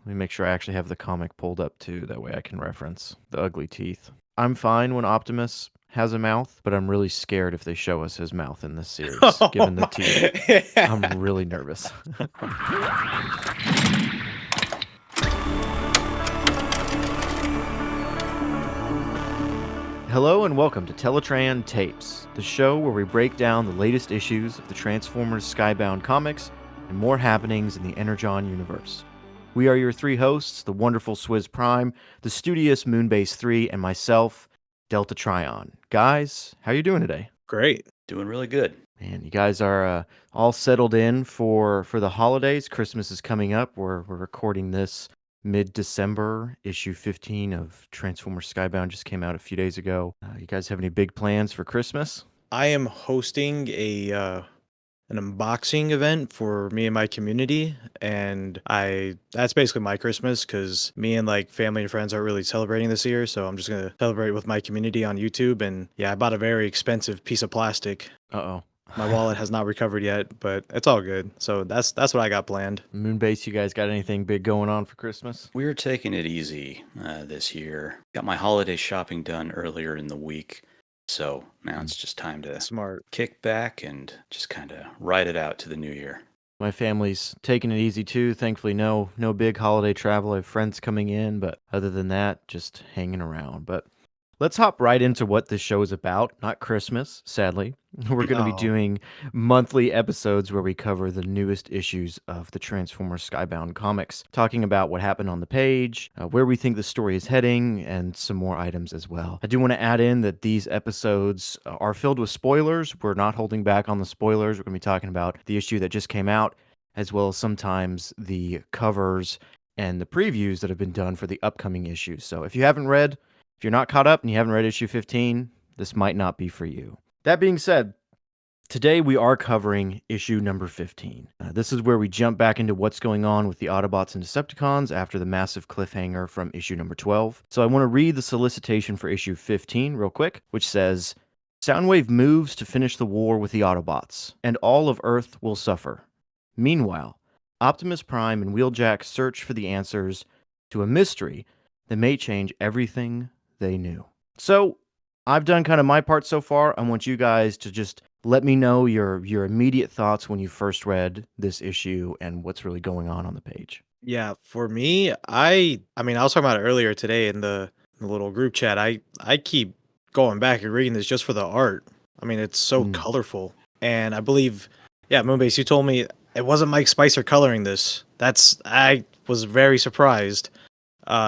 Let me make sure I actually have the comic pulled up too. That way I can reference the ugly teeth. I'm fine when Optimus has a mouth, but I'm really scared if they show us his mouth in this series, Oh given the teeth. my. I'm really nervous. Hello and welcome to Teletraan Tapes, the show where we break down the latest issues of the Transformers Skybound comics and more happenings in the Energon universe. We are your three hosts, the wonderful Swizz Prime, the studious Moonbase 3, and myself, Delta Trion. Guys, how you doing today? Great. Doing really good. Man, you guys are all settled in for the holidays. Christmas is coming up. We're recording this mid-December. Issue 15 of Transformers Skybound just came out a few days ago. You guys have any big plans for Christmas? I am hosting an unboxing event for me and my community, and that's basically my Christmas because me and like family and friends aren't really celebrating this year, so I'm just gonna celebrate with my community on YouTube. And yeah, I bought a very expensive piece of plastic. Uh-oh. My wallet has not recovered yet, but it's all good. So that's what I got planned. Moonbase, you guys got anything big going on for Christmas? We're taking it easy this year. Got my holiday shopping done earlier in the week. So now it's just time to Smart. kick back and just kind of ride it out to the new year. My family's taking it easy too. Thankfully, no big holiday travel. I have friends coming in, but other than that, just hanging around. But let's hop right into what this show is about. Not Christmas, sadly. We're going to be Oh. doing monthly episodes where we cover the newest issues of the Transformers Skybound comics, talking about what happened on the page, where we think the story is heading, and some more items as well. I do want to add in that these episodes are filled with spoilers. We're not holding back on the spoilers. We're going to be talking about the issue that just came out, as well as sometimes the covers and the previews that have been done for the upcoming issues. So if you're not caught up and you haven't read issue 15, this might not be for you. That being said, today we are covering issue number 15. This is where we jump back into what's going on with the Autobots and Decepticons after the massive cliffhanger from issue number 12. So I want to read the solicitation for issue 15 real quick, which says, Soundwave moves to finish the war with the Autobots, and all of Earth will suffer. Meanwhile, Optimus Prime and Wheeljack search for the answers to a mystery that may change everything they knew. So I've done kind of my part so far. I want you guys to just let me know your immediate thoughts when you first read this issue and what's really going on the page. Yeah, for me, I mean, I was talking about it earlier today in the little group chat. I keep going back and reading this just for the art. I mean, it's so colorful. And I believe, yeah, Moonbase, you told me it wasn't Mike Spicer coloring this. I was very surprised.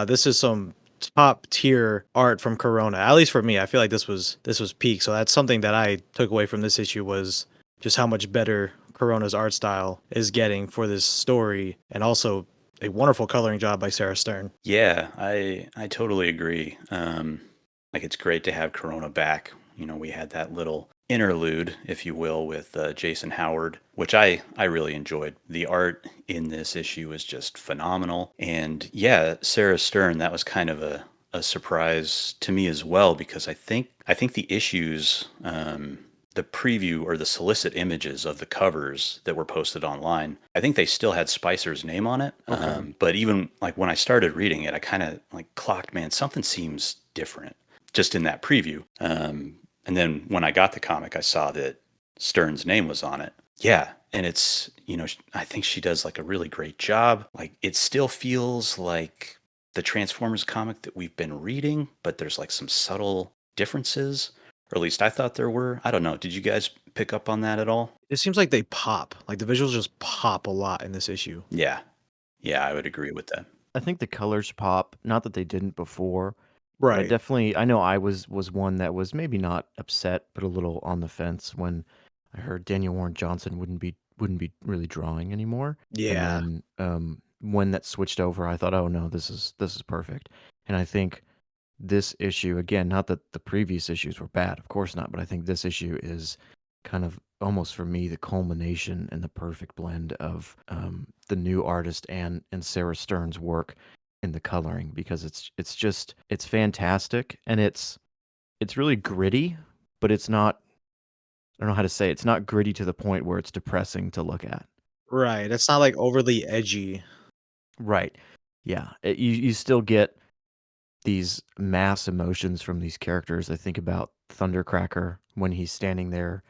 This is some top tier art from Corona. At least for me, I feel like this was peak. So that's something that I took away from this issue was just how much better Corona's art style is getting for this story, and also a wonderful coloring job by Sarah Stern. Yeah, I totally agree. Like it's great to have Corona back. You know, we had that little interlude, if you will, with Jason Howard, which I really enjoyed. The art in this issue is just phenomenal. And yeah, Sarah Stern, that was kind of a surprise to me as well, because I think the issues, the preview or the solicit images of the covers that were posted online, I think they still had Spicer's name on it. Okay. But even like when I started reading it, I kind of like clocked, man, something seems different just in that preview. And then when I got the comic, I saw that Stern's name was on it. Yeah. And it's, you know, I think she does like a really great job. Like it still feels like the Transformers comic that we've been reading, but there's like some subtle differences, or at least I thought there were. I don't know. Did you guys pick up on that at all? It seems like they pop. Like the visuals just pop a lot in this issue. Yeah. Yeah, I would agree with that. I think the colors pop, not that they didn't before. Right. I know I was one that was maybe not upset, but a little on the fence when I heard Daniel Warren Johnson wouldn't be really drawing anymore. Yeah. And then when that switched over, I thought, oh no, this is perfect. And I think this issue, again, not that the previous issues were bad, of course not, but I think this issue is kind of almost for me the culmination and the perfect blend of the new artist and Sarah Stern's work in the coloring, because it's fantastic, and it's really gritty, but it's not, I don't know how to say it, it's not gritty to the point where it's depressing to look at. Right. It's not like overly edgy. Right. Yeah, you still get these mass emotions from these characters. I think about Thundercracker when he's standing there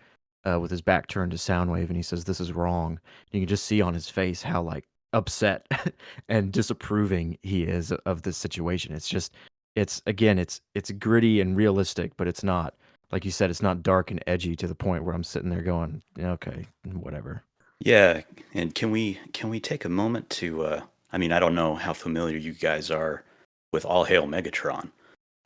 with his back turned to Soundwave and he says, "This is wrong." You can just see on his face how like upset and disapproving he is of this situation. It's just, it's again, it's gritty and realistic, but it's not, like you said, it's not dark and edgy to the point where I'm sitting there going, "Yeah, okay, whatever." Yeah, and can we take a moment to I mean, I don't know how familiar you guys are with All Hail Megatron.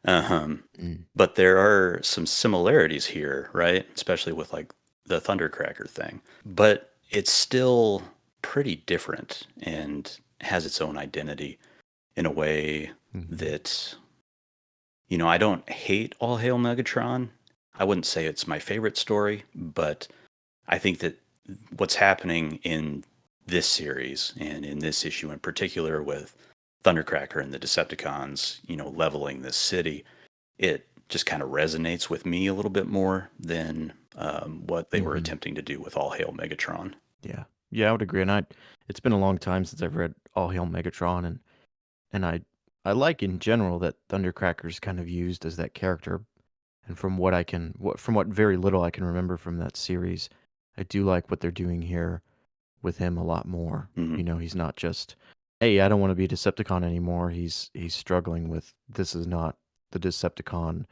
Um, Mm. but there are some similarities here, right? Especially with like the Thundercracker thing. But it's still pretty different and has its own identity in a way Mhm. that, you know, I don't hate All Hail Megatron. I wouldn't say it's my favorite story, but I think that what's happening in this series and in this issue in particular with Thundercracker and the Decepticons, you know, leveling this city, it just kind of resonates with me a little bit more than what they were Mhm. attempting to do with All Hail Megatron. Yeah. Yeah, I would agree. And it's been a long time since I've read All Hail Megatron, and I like in general that Thundercracker's kind of used as that character. And from what I can, from what very little I can remember from that series, I do like what they're doing here with him a lot more. Hmm. You know, he's not just, "Hey, I don't want to be a Decepticon anymore." He's struggling with, this is not the Decepticon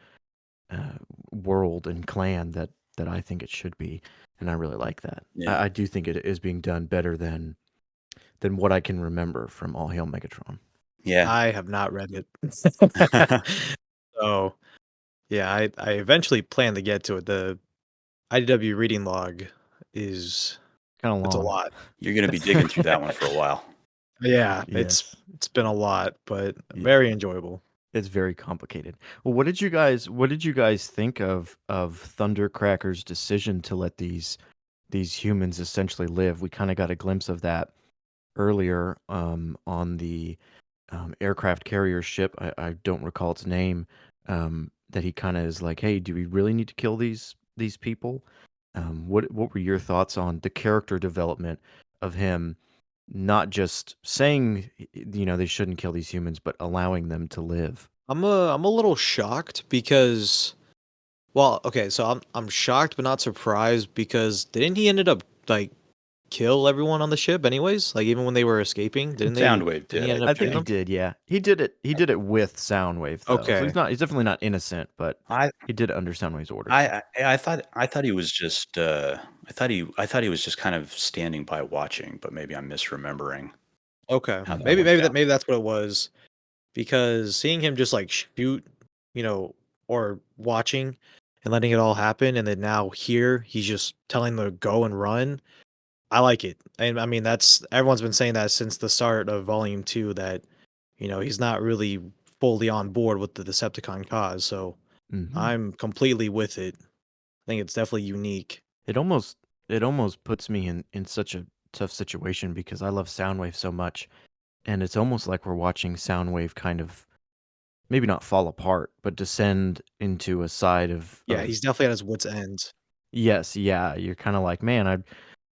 uh, world and clan that I think it should be, and I really like that. Yeah. I do think it is being done better than what I can remember from All Hail Megatron. Yeah. I have not read it. So, yeah, I eventually plan to get to it. The IDW reading log is Kind of it's a long. lot. You're going to be digging through that one for a while. Yeah, Yes. it's been a lot, but Yeah. very enjoyable. It's very complicated. Well, what did you guys think of Thundercracker's decision to let these humans essentially live? We kind of got a glimpse of that earlier on the aircraft carrier ship. I don't recall its name. That he kind of is like, "Hey, do we really need to kill these people?" What were your thoughts on the character development of him, not just saying they shouldn't kill these humans, but allowing them to live? I'm a little shocked because well, okay, so I'm shocked but not surprised because didn't he ended up like kill everyone on the ship anyways? Like even when they were escaping, Soundwave didn't he did, I end up I shooting think he them? think. did, yeah. He did it with Soundwave though. So Okay. he's definitely not innocent, but I he did it under Soundwave's orders. I thought he was just I thought he was just kind of standing by watching, but maybe I'm misremembering Okay. how that Mhm. went down. Maybe that's what it was because seeing him just like shoot, you know, or watching and letting it all happen and then now here he's just telling them to go and run. I like it. And I mean that's everyone's been saying that since the start of volume 2 that he's not really fully on board with the Decepticon cause. So Mhm. I'm completely with it. I think it's definitely unique. It almost it almost puts me in such a tough situation because I love Soundwave so much, and it's almost like we're watching Soundwave kind of maybe not fall apart, but descend into a side Yeah, of he's definitely at his wits' end. yes, yeah, you're kind of like, "Man,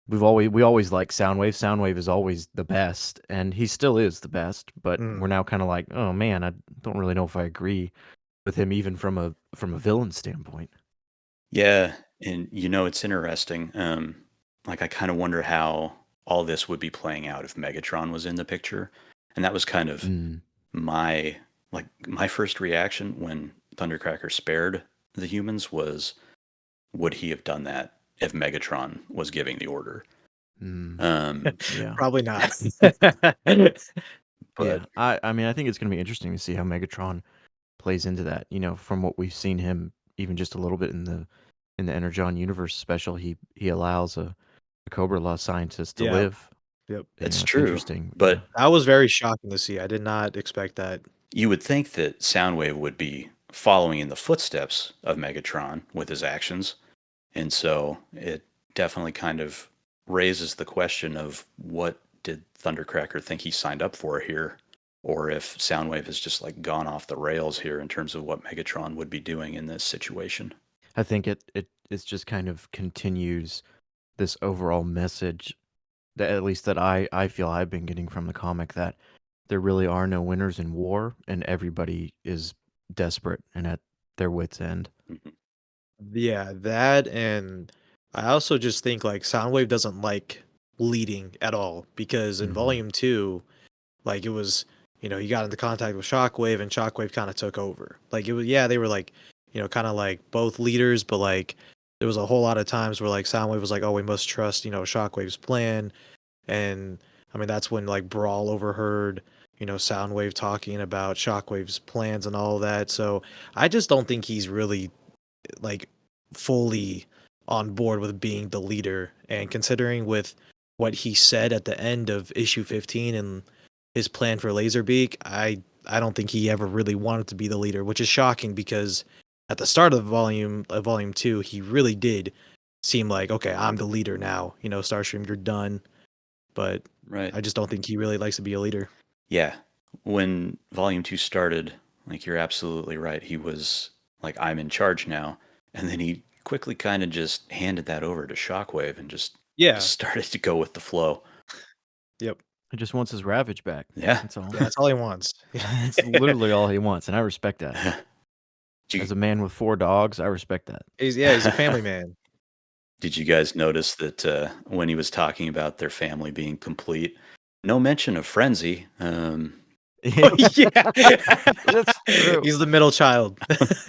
we always like Soundwave. Soundwave is always the best, and he still is the best, but we're Mm. now kind of like, "Oh man, I don't really know if I agree with him even from a villain standpoint." Yeah, and you know, it's interesting. Like I kind of wonder how all this would be playing out if Megatron was in the picture. And that was kind of Mm. my my first reaction when Thundercracker spared the humans was would he have done that if Megatron was giving the order? Mm. Um, Yeah. Probably not. but Yeah. I mean, I think it's gonna be interesting to see how Megatron plays into that. From what we've seen him even just a little bit in the Energon Universe special, he allows a Cobra Law scientist to Yeah, live. yep. it's It's true. interesting. Yeah. But That was very shocking to see. I did not expect that. you would think that Soundwave would be following in the footsteps of Megatron with his actions. And so it definitely kind of raises the question of what did Thundercracker think he signed up for here? Or if Soundwave has just like gone off the rails here in terms of what Megatron would be doing in this situation. I think it's just kind of continues this overall message that at least that I feel I've been getting from the comic, that there really are no winners in war, and everybody is desperate and at their wits' end. Mhm. Yeah, that, and I also just think like Soundwave doesn't like leading at all, because in Mhm. volume 2, like it was, you got into contact with Shockwave, and Shockwave kind of took over. Like it was, yeah, they were like, kind of like both leaders, but like there was a whole lot of times where like Soundwave was like, oh, we must trust, Shockwave's plan. And I mean, that's when like Brawl overheard, Soundwave talking about Shockwave's plans and all that. So I just don't think he's really like fully on board with being the leader. And considering with what he said at the end of issue 15 and his plan for Laserbeak, I don't think he ever really wanted to be the leader, which is shocking because at the start of volume 2, he really did seem like, okay, I'm the leader now. Starstream, you're done. But Right. I just don't think he really likes to be a leader. Yeah. When Volume 2 started, like you're absolutely right. He was like, I'm in charge now. And then he quickly kind of just handed that over to Shockwave and just Yeah. started to go with the flow. Yep. He just wants his Ravage back. Yeah. That's all. Yeah, that's all he wants. That's literally all he wants, and I respect that. As a man with 4 dogs, I respect that. He's a family man. Did you guys notice that when he was talking about their family being complete, no mention of Frenzy? Oh, yeah. That's true. He's the middle child.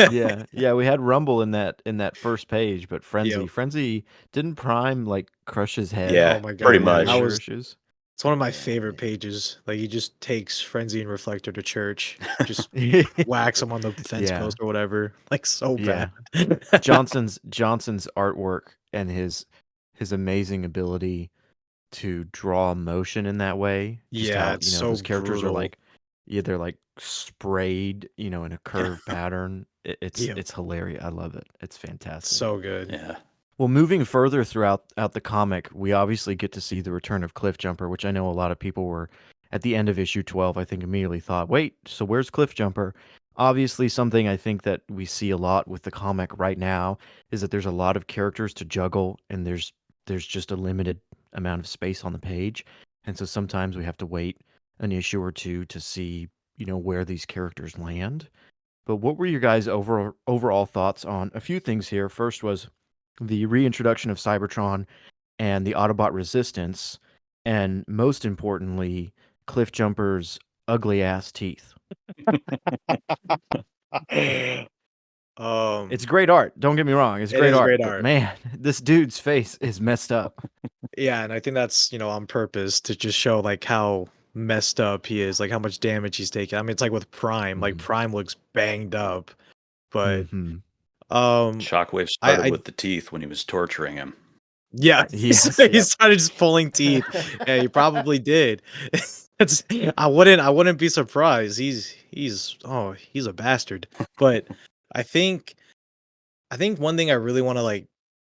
Yeah, we had Rumble in that first page, but Frenzy, Yep. Frenzy didn't Prime like crush his head. Yeah, Oh my God, pretty in the much. later issues. It's one of my Yeah, favorite yeah. pages. Like he just takes Frenzy and Reflector to church, just whacks him on the fence Yeah. post or whatever. Like so Yeah. bad. Johnson's artwork and his amazing ability to draw emotion in that way. Just Yeah, how, it's so those characters are brutal. like, yeah, they're like sprayed, in a curved pattern. It's Yep. it's hilarious. I love it. It's fantastic. So good. Yeah. Well, moving further throughout the comic, we obviously get to see the return of Cliffjumper, which I know a lot of people were at the end of issue 12, I think immediately thought, wait, so where's Cliffjumper? Obviously, something I think that we see a lot with the comic right now is that there's a lot of characters to juggle, and there's just a limited amount of space on the page. And so sometimes we have to wait an issue or two to see, where these characters land. But what were your guys' overall thoughts on a few things here? First was the reintroduction of Cybertron and the Autobot resistance, and most importantly, Cliffjumper's ugly ass teeth. It's great art. Don't get me wrong. It's It great is art. great But art. man, this dude's face is messed up. Yeah, and I think that's, on purpose to just show like how messed up he is, like how much damage he's taking. I mean, it's like with Prime. Like Mhm. Prime looks banged up, but Mhm. Shockwave started I with the teeth when he was torturing him. yeah, Yes, he yep. started just pulling teeth. Yeah, he probably did. It's I wouldn't be surprised. He's a bastard. But I think one thing I really want to like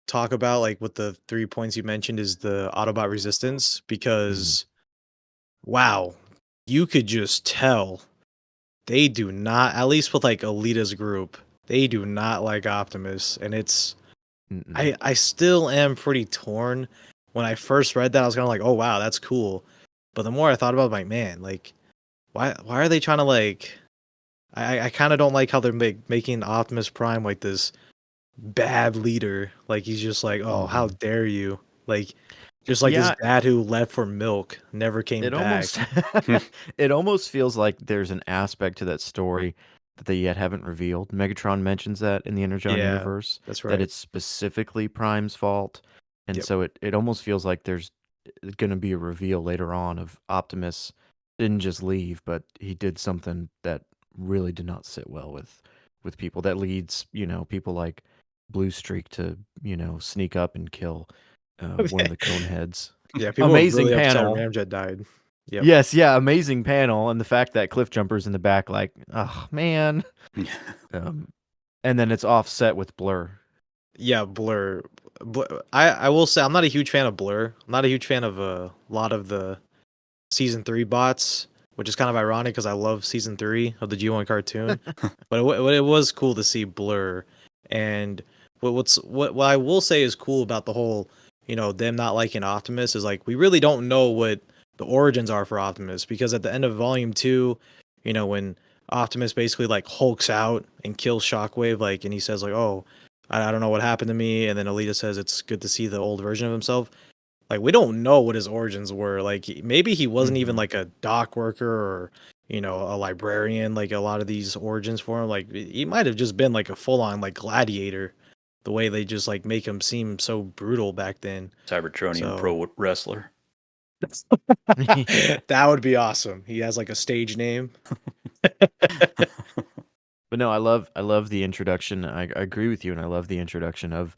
talk about, like with the 3 points you mentioned, is the Autobot resistance, because wow, you could just tell they do not, at least with like Alita's group, they do not like Optimus, and it's Mm-mm. I still am pretty torn. When I first read that, I was kind of like, oh wow, that's cool. But the more I thought about it, I'm like, man, like why are they trying to like I kind of don't like how they're making Optimus Prime like this bad leader. Like he's just like, oh, how Mhm. dare you? Like just like this Yeah, dad who left for milk, never came it back. almost it almost feels like there's an aspect to that story that they yet haven't revealed. Megatron mentions that in the Energon Yeah, universe, that's that right. it's specifically Prime's fault. And Yep. so it almost feels like there's going to be a reveal later on of Optimus didn't just leave, but he did something that really did not sit well with people, that leads, people like Blue Streak to, sneak up and kill one of the Coneheads. Yeah, people were Amazing really upset panel. Ramjet died. Yep. Yes, yeah, amazing panel, and the fact that Cliffjumper's in the back, like, oh man, um, and then it's offset with Blur. Yeah, Blur. I will say I'm not a huge fan of Blur. I'm not a huge fan of a lot of the season 3 bots, which is kind of ironic because I love season 3 of the G1 cartoon. But it was cool to see Blur. And what I will say is cool about the whole, them not liking Optimus is like we really don't know what the origins are for Optimus, because at the end of Volume 2, you know, when Optimus basically like hulks out and kills Shockwave, like, and he says like, "Oh, I don't know what happened to me," and then Alita says it's good to see the old version of himself. Like, we don't know what his origins were. Like, maybe he wasn't even like a dock worker or, you know, a librarian. Like a lot of these origins for him, like he might have just been like a full on like gladiator. The way they just like make him seem so brutal back then. Cybertronian pro wrestler. That would be awesome. He has like a stage name. But no, I love the introduction. I agree with you, and I love the introduction of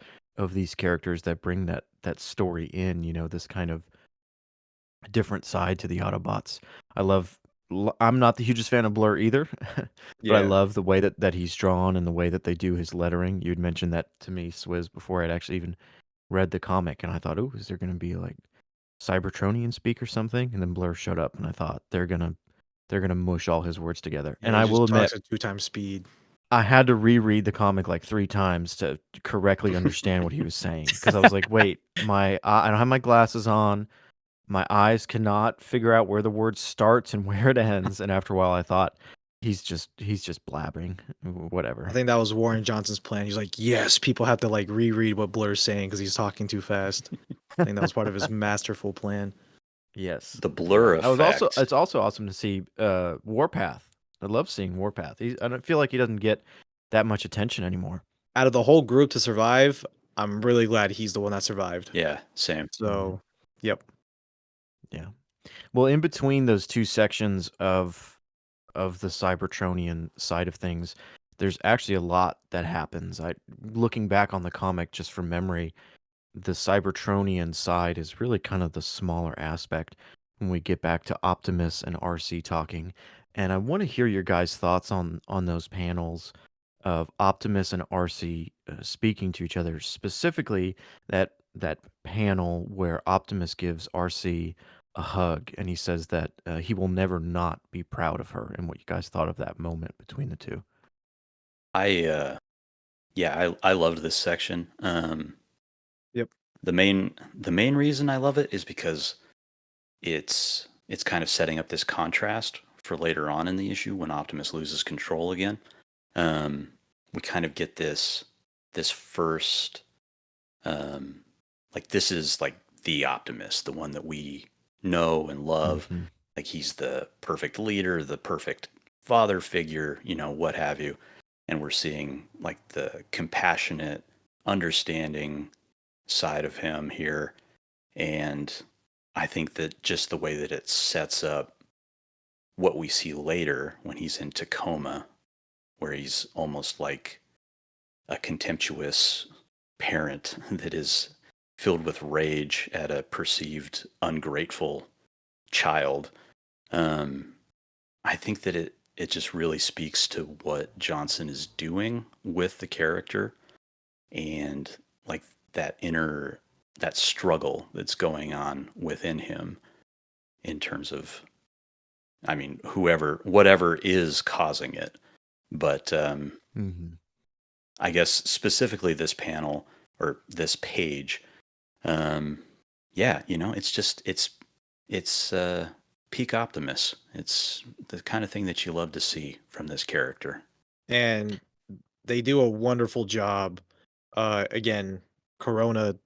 these characters that bring that story in. You know, this kind of different side to the Autobots. I'm not the hugest fan of Blur either, but I love the way that he's drawn and the way that they do his lettering. You'd mentioned that to me, Swizz, before I'd actually even read the comic, and I thought, oh, is there going to be like Cybertronian speak or something? And then Blur showed up, and I thought they're gonna mush all his words together. Yeah, and he I just will admit, talks at 2 times speed. I had to reread the comic like 3 times to correctly understand what he was saying, because I was like, wait, I don't have my glasses on. My eyes cannot figure out where the word starts and where it ends. And after a while, I thought he's just blabbering, whatever. I think that was Warren Johnson's plan. He's like, yes, people have to like reread what Blur's saying because he's talking too fast. I think that was part of his masterful plan. Yes, the Blur effect. It's also awesome to see Warpath. I love seeing Warpath. I don't feel like he doesn't get that much attention anymore. Out of the whole group to survive, I'm really glad he's the one that survived. Yeah, same. So, yep. Yeah. Well, in between those two sections of the Cybertronian side of things, there's actually a lot that happens. Looking back on the comic just from memory, the Cybertronian side is really kind of the smaller aspect when we get back to Optimus and RC talking. And I want to hear your guys' thoughts on those panels of Optimus and RC speaking to each other, specifically that panel where Optimus gives RC a hug and he says that he will never not be proud of her, and what you guys thought of that moment between the two. I loved this section. Yep. The main reason I love it is because it's kind of setting up this contrast for later on in the issue when Optimus loses control again. We kind of get this first like, this is like the Optimus, the one that we know and love. Like, he's the perfect leader, the perfect father figure, you know, what have you. And we're seeing like the compassionate, understanding side of him here. And I think that just the way that it sets up what we see later when he's in Tacoma, where he's almost like a contemptuous parent that is filled with rage at a perceived ungrateful child. I think that it just really speaks to what Johnson is doing with the character, and like that struggle that's going on within him in terms of, I mean, whatever is causing it. But I guess specifically this panel or this page, yeah, you know, it's peak Optimus. It's the kind of thing that you love to see from this character. And they do a wonderful job. Again, Corona.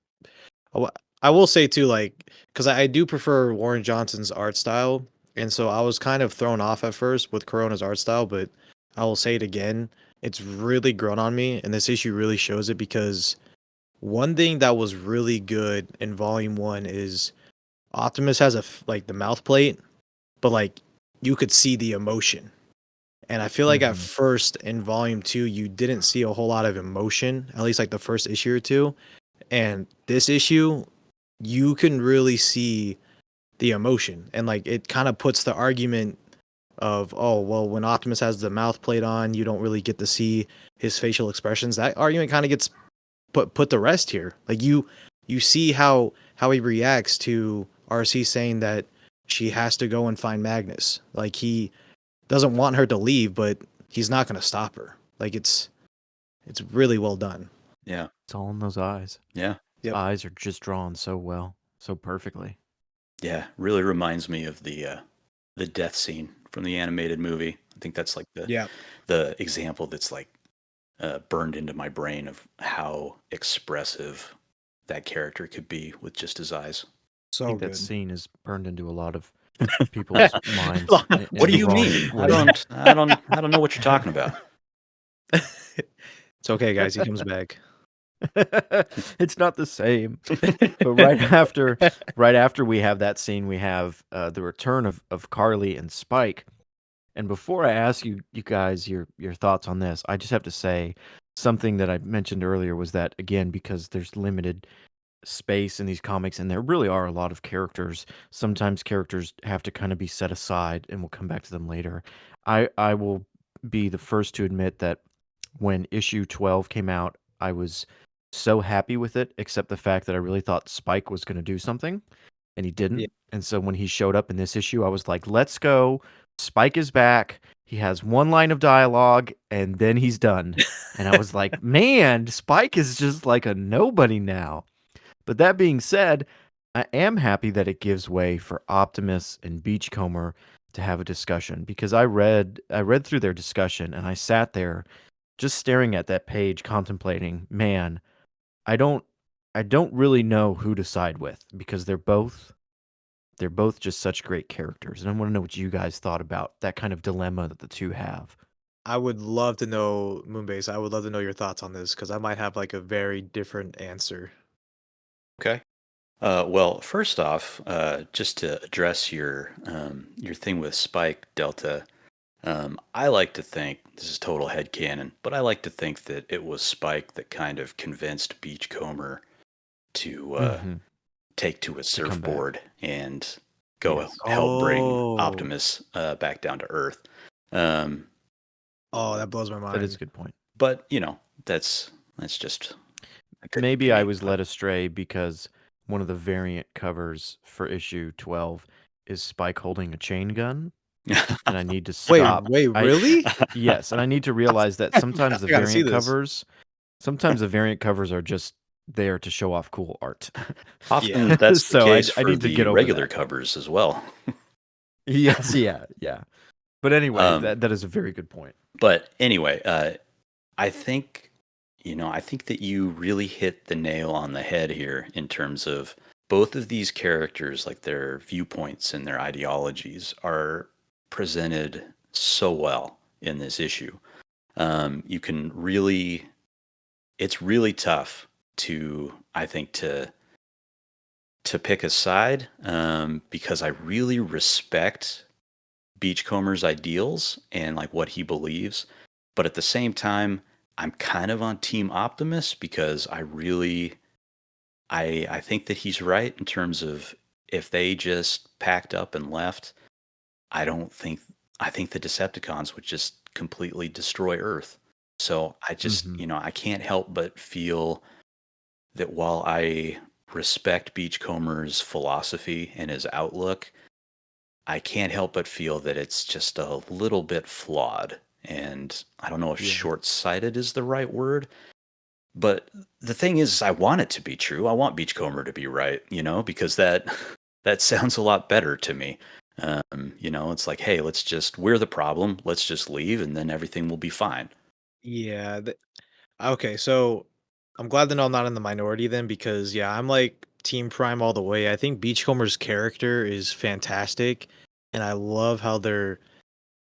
I will say too, like, because I do prefer Warren Johnson's art style, and so I was kind of thrown off at first with Corona's art style, but I will say it again, it's really grown on me, and this issue really shows it, because one thing that was really good in Volume 1 is Optimus has like the mouth plate, but like you could see the emotion. And I feel like at first in Volume 2, you didn't see a whole lot of emotion, at least like the first issue or two. And this issue, you can really see the emotion. And like it kind of puts the argument of, oh, well, when Optimus has the mouth plate on, you don't really get to see his facial expressions. That argument kind of gets put to rest here. Like you see how he reacts to RC saying that she has to go and find Magnus. Like he doesn't want her to leave, but he's not going to stop her. Like it's really well done. Yeah. It's all in those eyes. Yeah. His eyes are just drawn so well, so perfectly. Yeah, really reminds me of the death scene from the animated movie. I think that's like Yeah, the example that's like burned into my brain of how expressive that character could be with just his eyes. I so think that good. scene is burned into a lot of people's minds What in do the you wrong mean? I way. don't I don't I don't know what you're talking about. It's okay, guys. He comes back. It's not the same. But right after we have that scene, we have the return of Carly and Spike. And before I ask you guys your thoughts on this, I just have to say something that I mentioned earlier was that again, because there's limited space in these comics and there really are a lot of characters, sometimes characters have to kind of be set aside and we'll come back to them later. I will be the first to admit that when issue 12 came out, I was so happy with it, except the fact that I really thought Spike was going to do something and he Yeah. didn't. And so when he showed up in this issue, I was like, let's go. Spike is back. He has one line of dialogue and then he's done. And I was like, man, Spike is just like a nobody now. But that being said, I am happy that it gives way for Optimus and Beachcomber to have a discussion because I read through their discussion and I sat there just staring at that page contemplating, man, I don't I don't really know who to side with because they're both just such great characters. And I want to know what you guys thought about that kind of dilemma that the two have. I would love to know, Moonbase. I would love to know your thoughts on this because I might have like a very different answer. Okay. Well, first off, just to address your thing with Spike Delta, I like to think this is total headcanon, but I like to think that it was Spike that kind of convinced Beachcomber to Mm-hmm. take to a To come back. surfboard and go Yes. help bring Oh, Optimus back down to Earth. Um, oh, that blows my That is a mind. good point. but that's just Maybe I me. was led astray because one of the variant covers for issue 12 is Spike holding a chain gun, and I need to Wait, stop. wait, I really? Yes, and I need to realize that I gotta see this. sometimes the variant covers are just there to show off cool art. Yeah. Often that's the So I case I for need to the get over regular that. covers as well. Yes, yeah, yeah. But anyway, Um, that is a very good point. but anyway, I think I think that you really hit the nail on the head here in terms of both of these characters, like their viewpoints and their ideologies, are presented so well in this issue. You can really, it's really tough to, I think, to pick a side because I really respect Beachcomber's ideals and like what he believes, but at the same time, I'm kind of on Team Optimus because I think that he's right in terms of if they just packed up and left, I don't think I think the Decepticons would just completely destroy Earth. So I just, Mhm. I can't help but feel that while I respect Beachcomber's philosophy and his outlook, I can't help but feel that it's just a little bit flawed. And I don't know if Yeah. short sighted is the right word, but the thing is, I want it to be true. I want Beachcomber to be right, because that sounds a lot better to me. It's like, hey, we're the problem. Let's just leave and then everything will be fine. Yeah. Okay, so I'm glad to know I'm not in the minority then because yeah, I'm like Team Prime all the way. I think Beachcomber's character is fantastic, and I love how they're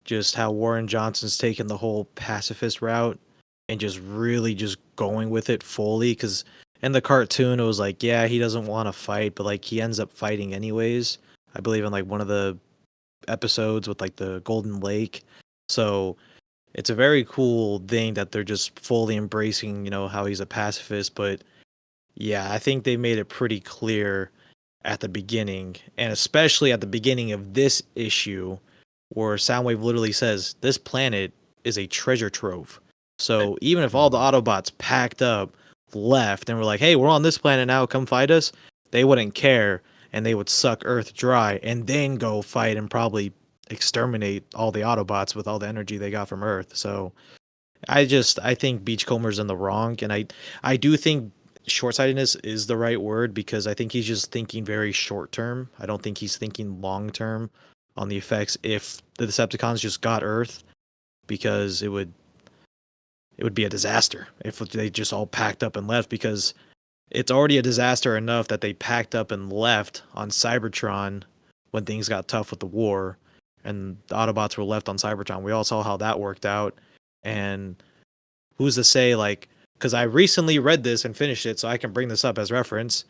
just how Warren Johnson's taken the whole pacifist route and just really just going with it fully. Because in the cartoon, it was like, yeah, he doesn't want to fight, but like he ends up fighting anyways. I believe in like one of the episodes with like the Golden Lake. So it's a very cool thing that they're just fully embracing, how he's a pacifist. But yeah, I think they made it pretty clear at the beginning, and especially at the beginning of this issue, where Soundwave literally says this planet is a treasure trove. So even if all the Mhm. Autobots packed up, left, and were like, "Hey, we're on this planet now, come fight us," they wouldn't care, and they would suck Earth dry, and then go fight and probably exterminate all the Autobots with all the energy they got from Earth. So I think Beachcomber's in the wrong, and I do think short-sightedness is the right word, because I think he's just thinking very short term. I don't think he's thinking long term on the effects if the Decepticons just got Earth, because it would be a disaster if they just all packed up and left, because it's already a disaster enough that they packed up and left on Cybertron when things got tough with the war, and the Autobots were left on Cybertron. We all saw how that worked out, and who's to say, like, because I recently read this and finished it, so I can bring this up as reference.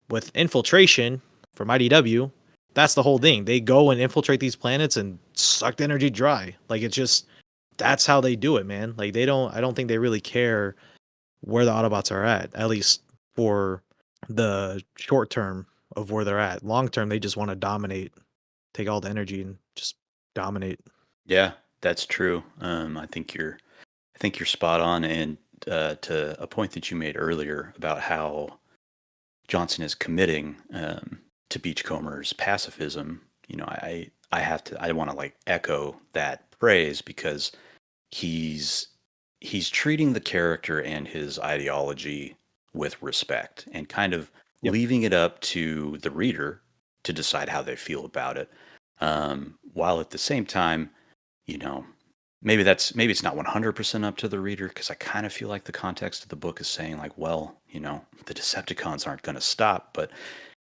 With infiltration from IDW, that's the whole thing. They go and infiltrate these planets and suck the energy dry. Like, it's just, that's how they do it, man. Like, I don't think they really care where the Autobots are at least for the short term of where they're at. Long term, they just want to dominate, take all the energy and just dominate. Yeah, that's true. I think you're spot on. And to a point that you made earlier about how Johnson is committing to Beachcomber's pacifism, you know, I want to like echo that praise, because he's treating the character and his ideology with respect, and kind of leaving it up to the reader to decide how they feel about it. While at the same time, you know, maybe it's not 100% up to the reader, because I kind of feel like the context of the book is saying like, well, you know, the Decepticons aren't going to stop, but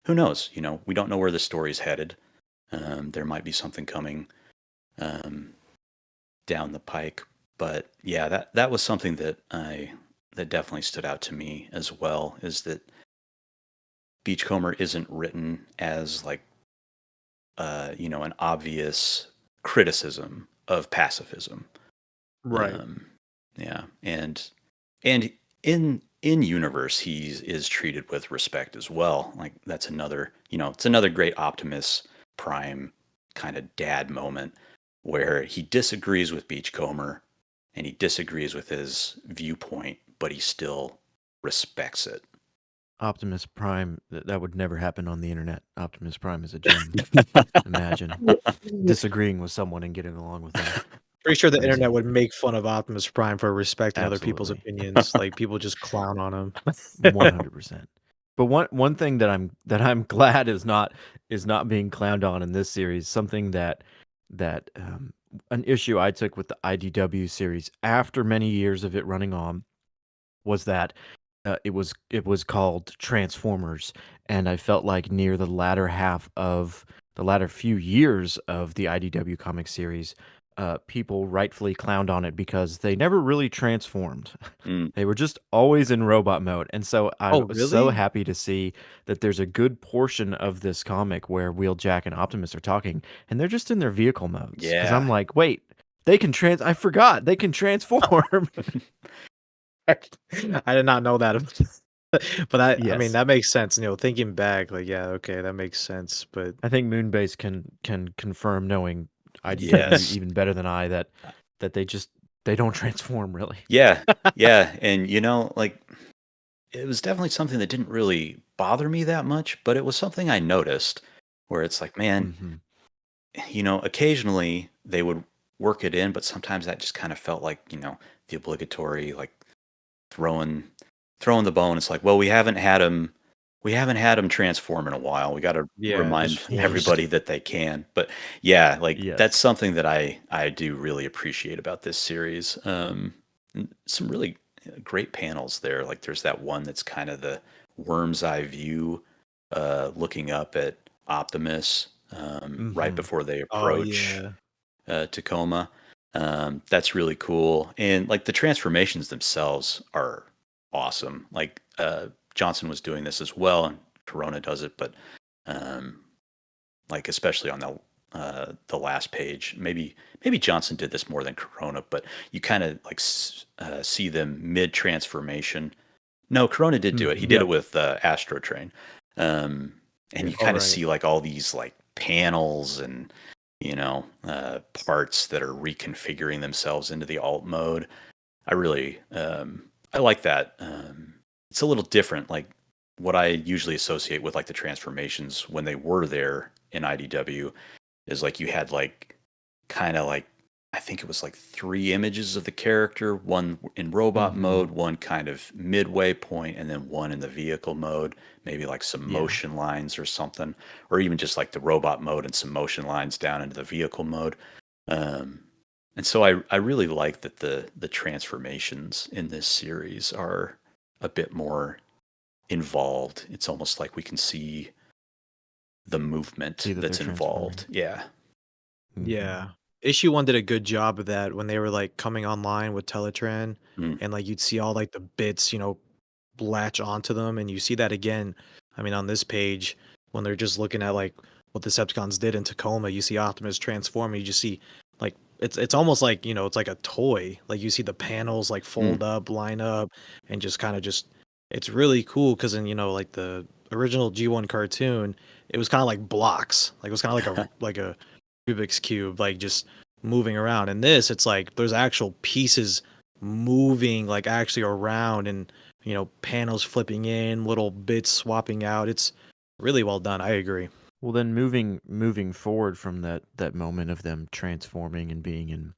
who knows? You know, we don't know where the story's headed. There might be something coming down the pike, but yeah, that was something that definitely stood out to me as well, is that Beachcomber isn't written as like you know, an obvious criticism of pacifism. Right. Yeah, and in universe, he is treated with respect as well. Like, that's another, you know, it's another great Optimus Prime kind of dad moment, where he disagrees with Beachcomber and he disagrees with his viewpoint, but he still respects it. Optimus Prime, that would never happen on the internet. Optimus Prime is a gem. Imagine disagreeing with someone and getting along with them. Pretty sure the Crazy. internet would make fun of Optimus Prime for respecting other people's Absolutely. opinions. Like, people just clown on him. 100%. But one thing that I'm glad is not being clowned on in this series, something that an issue I took with the IDW series after many years of it running on, was that it was called Transformers, and I felt like near the latter few years of the IDW comic series, people rightfully clowned on it because they never really transformed. They were just always in robot mode, and so I Oh, was so really? happy to see that there's a good portion of this comic where Wheeljack and Optimus are talking, and they're just in their vehicle modes. Because I'm Yeah. like, wait, they can I forgot they can transform. I did not know that. But I mean, Yes. that makes sense. You know, thinking back, like, yeah, okay, that makes sense. But I think Moonbase can confirm, knowing IDW Yes. even better than I, that they don't transform really. Yeah. Yeah. And you know, like, it was definitely something that didn't really bother me that much, but it was something I noticed, where it's like, man, Mhm. you know, occasionally they would work it in, but sometimes that just kind of felt like, you know, the obligatory, like, throwing the bone. It's like, well, we haven't had him transform in a while. We got to yeah, just remind forced. everybody that they can. But yeah, like, that's Yes. something that I do really appreciate about this series. Some really great panels there. Like, there's that one that's kind of the worm's eye view, looking up at Optimus, right Mhm. before they Oh approach yeah. Tacoma. That's really cool. And like, the transformations themselves are awesome. Like, Johnson was doing this as well, and Corona does it, but um, like, especially on the last page, maybe Johnson did this more than Corona, but you kind of like see them mid transformation. No, Corona did do it. He Mhm. did Yep. it with Astro Train, and you All kind of right. see like all these like panels and, you know, parts that are reconfiguring themselves into the alt mode. I really I like that. It's a little different, like what I usually associate with like the transformations when they were there in IDW, is like you had like kind of like I think it was like 3 images of the character, one in robot mode, one kind of midway point, and then one in the vehicle mode, maybe like some Yeah. motion lines or something, or even just like the robot mode and some motion lines down into the vehicle mode. And so I really like that the transformations in this series are a bit more involved. It's almost like we can see the movement See that that's they're transforming. involved. Yeah. Yeah. Issue 1 did a good job of that when they were, like, coming online with Teletraan, Mm. and, like, you'd see all, like, the bits, latch onto them, and you see that again, I mean, on this page, when they're just looking at, like, what the Decepticons did in Tacoma, you see Optimus transform, and you just see, like, it's almost like, it's like a toy, like, you see the panels, like, fold up, line up, and just kinda just it's really cool because in, like, the original G1 cartoon, it was kinda like blocks, like, it was kinda like a Rubik's cube, like just moving around. In this, it's like there's actual pieces moving, like actually around, and panels flipping in, little bits swapping out. It's really well done. I agree. Well, then moving forward from that moment of them transforming and being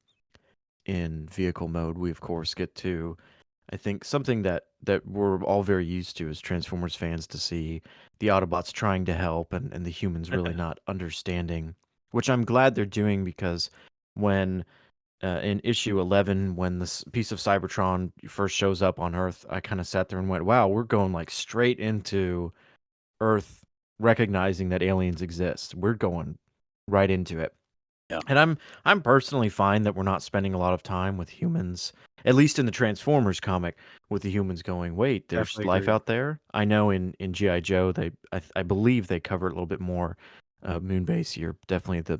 in vehicle mode, we of course get to, I think, something that we're all very used to as Transformers fans, to see the Autobots trying to help and the humans really not understanding, which I'm glad they're doing, because when in issue 11, when this piece of Cybertron first shows up on Earth, I kind of sat there and went, wow, we're going like straight into Earth recognizing that aliens exist. We're going right into it. Yeah. And I'm personally fine that we're not spending a lot of time with humans, at least in the Transformers comic, with the humans going, wait, there's Definitely life agree. out there. I know in G.I. Joe I believe they cover it a little bit more. Moonbase, you're definitely the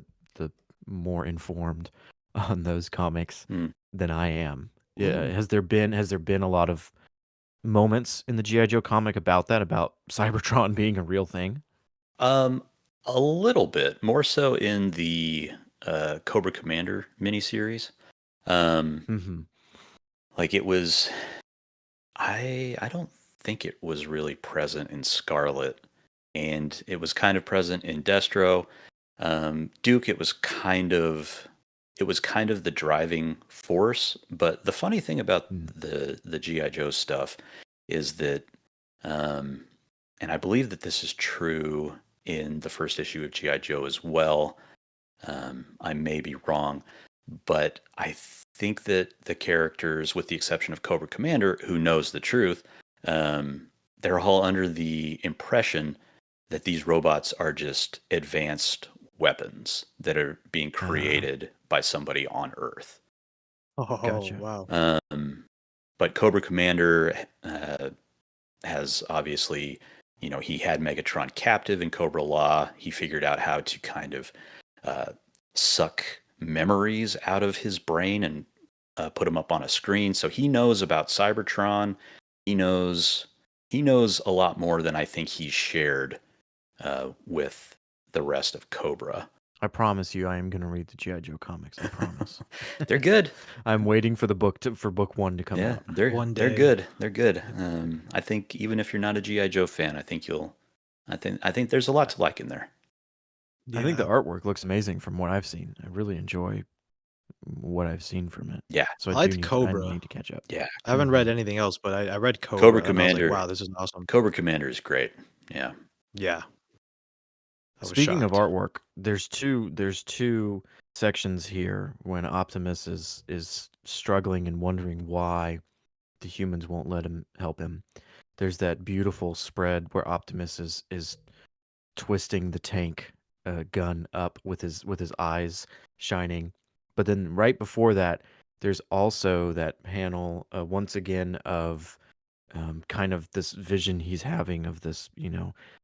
more informed on those comics than I am. Yeah, has there been a lot of moments in the G.I. Joe comic about that, about Cybertron being a real thing? A little bit more so in the Cobra Commander miniseries. Like it was, I don't think it was really present in Scarlet, and it was kind of present in Destro. Duke, it was kind of the driving force. But the funny thing about the GI Joe stuff is that, and I believe that this is true in the first issue of GI Joe as well. I may be wrong, but I think that the characters, with the exception of Cobra Commander, who knows the truth, they're all under the impression that these robots are just advanced weapons that are being created by somebody on Earth. Oh, Gotcha. wow. But Cobra Commander has obviously, he had Megatron captive in Cobra Law. He figured out how to kind of suck memories out of his brain and put them up on a screen. So he knows about Cybertron. He knows a lot more than I think he's shared with the rest of Cobra. I promise you, I am going to read the G.I. Joe comics. I promise. They're good. I'm waiting for the book 1 to come out. They're One they're day. good. They're good. I think even if you're not a GI Joe fan, I think there's a lot to like in there. I think the artwork looks amazing from what I've seen. I really enjoy what I've seen from it. Yeah. So I I liked need Cobra. to catch up. Yeah. I haven't read anything else, but I read Cobra, Cobra and I was like, Commander. wow, this is awesome. Cobra Commander is great. Yeah. Yeah. I was Speaking of shocked. artwork, there's two sections here when Optimus is struggling and wondering why the humans won't let him help him. There's that beautiful spread where Optimus is twisting the tank gun up with his eyes shining. But then right before that, there's also that panel once again of kind of this vision he's having of this,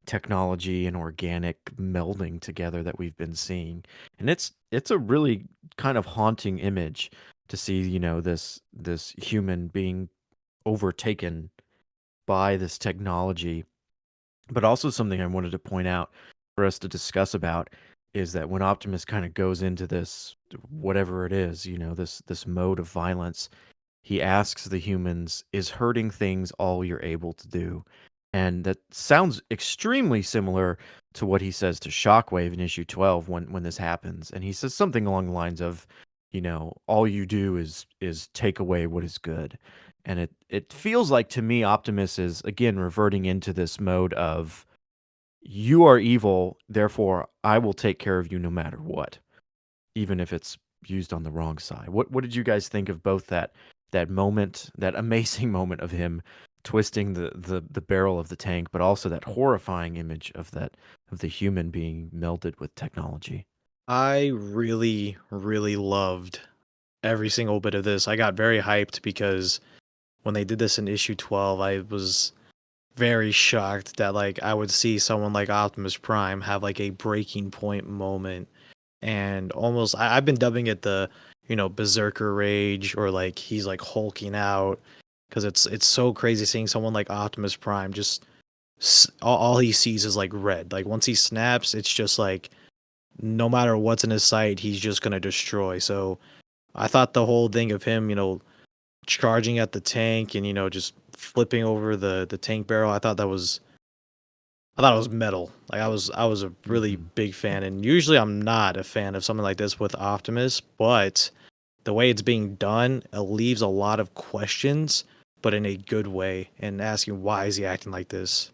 technology and organic melding together that we've been seeing. And it's a really kind of haunting image to see, this human being overtaken by this technology. But also something I wanted to point out for us to discuss about is that when Optimus kind of goes into this, whatever it is, this mode of violence, he asks the humans, is hurting things all you're able to do? And that sounds extremely similar to what he says to Shockwave in issue 12 when this happens. And he says something along the lines of, all you do is take away what is good. And it feels like to me Optimus is again reverting into this mode of you are evil, therefore I will take care of you no matter what, even if it's used on the wrong side. What did you guys think of both that moment, that amazing moment of him twisting the barrel of the tank, but also that horrifying image of the human being melded with technology? I really, really loved every single bit of this. I got very hyped because when they did this in issue 12, I was very shocked that like I would see someone like Optimus Prime have like a breaking point moment, and almost I've been dubbing it the Berserker rage, or like he's like hulking out, because it's so crazy seeing someone like Optimus Prime just all he sees is like red. Like once he snaps, it's just like no matter what's in his sight, he's just gonna destroy. So I thought the whole thing of him, charging at the tank and just flipping over the tank barrel, I thought it was metal. Like I was a really Mhm. big fan, and usually I'm not a fan of something like this with Optimus, but the way it's being done, it leaves a lot of questions, but in a good way, and asking why is he acting like this.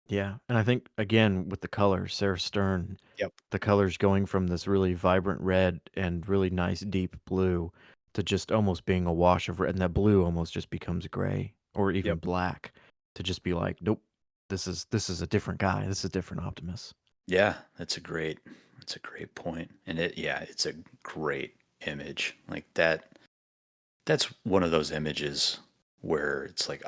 Yeah, and I think again with the colors, Sarah Stern, Yep. the colors going from this really vibrant red and really nice deep blue to just almost being a wash of red, and that blue almost just becomes gray or even Yep. black to just be like, nope, this is a different guy. This is a different Optimus. Yeah, that's a great point. And it's a great image. Like that's one of those images where it's like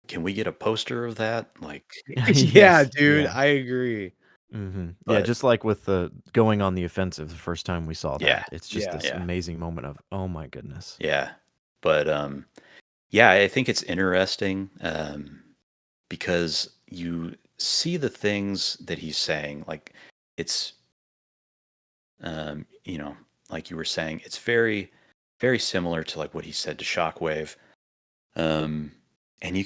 can we get a poster of that? Like, Yeah, Yes, dude, yeah. I agree. Yeah, but just like with the going on the offensive the first time we saw yeah, that. It's just Yeah. this yeah, amazing moment of, oh my goodness. yeah. But yeah, I think it's interesting because you see the things that he's saying. Like it's um, you know, like you were saying, it's very, very similar to like what he said to Shockwave. Um, and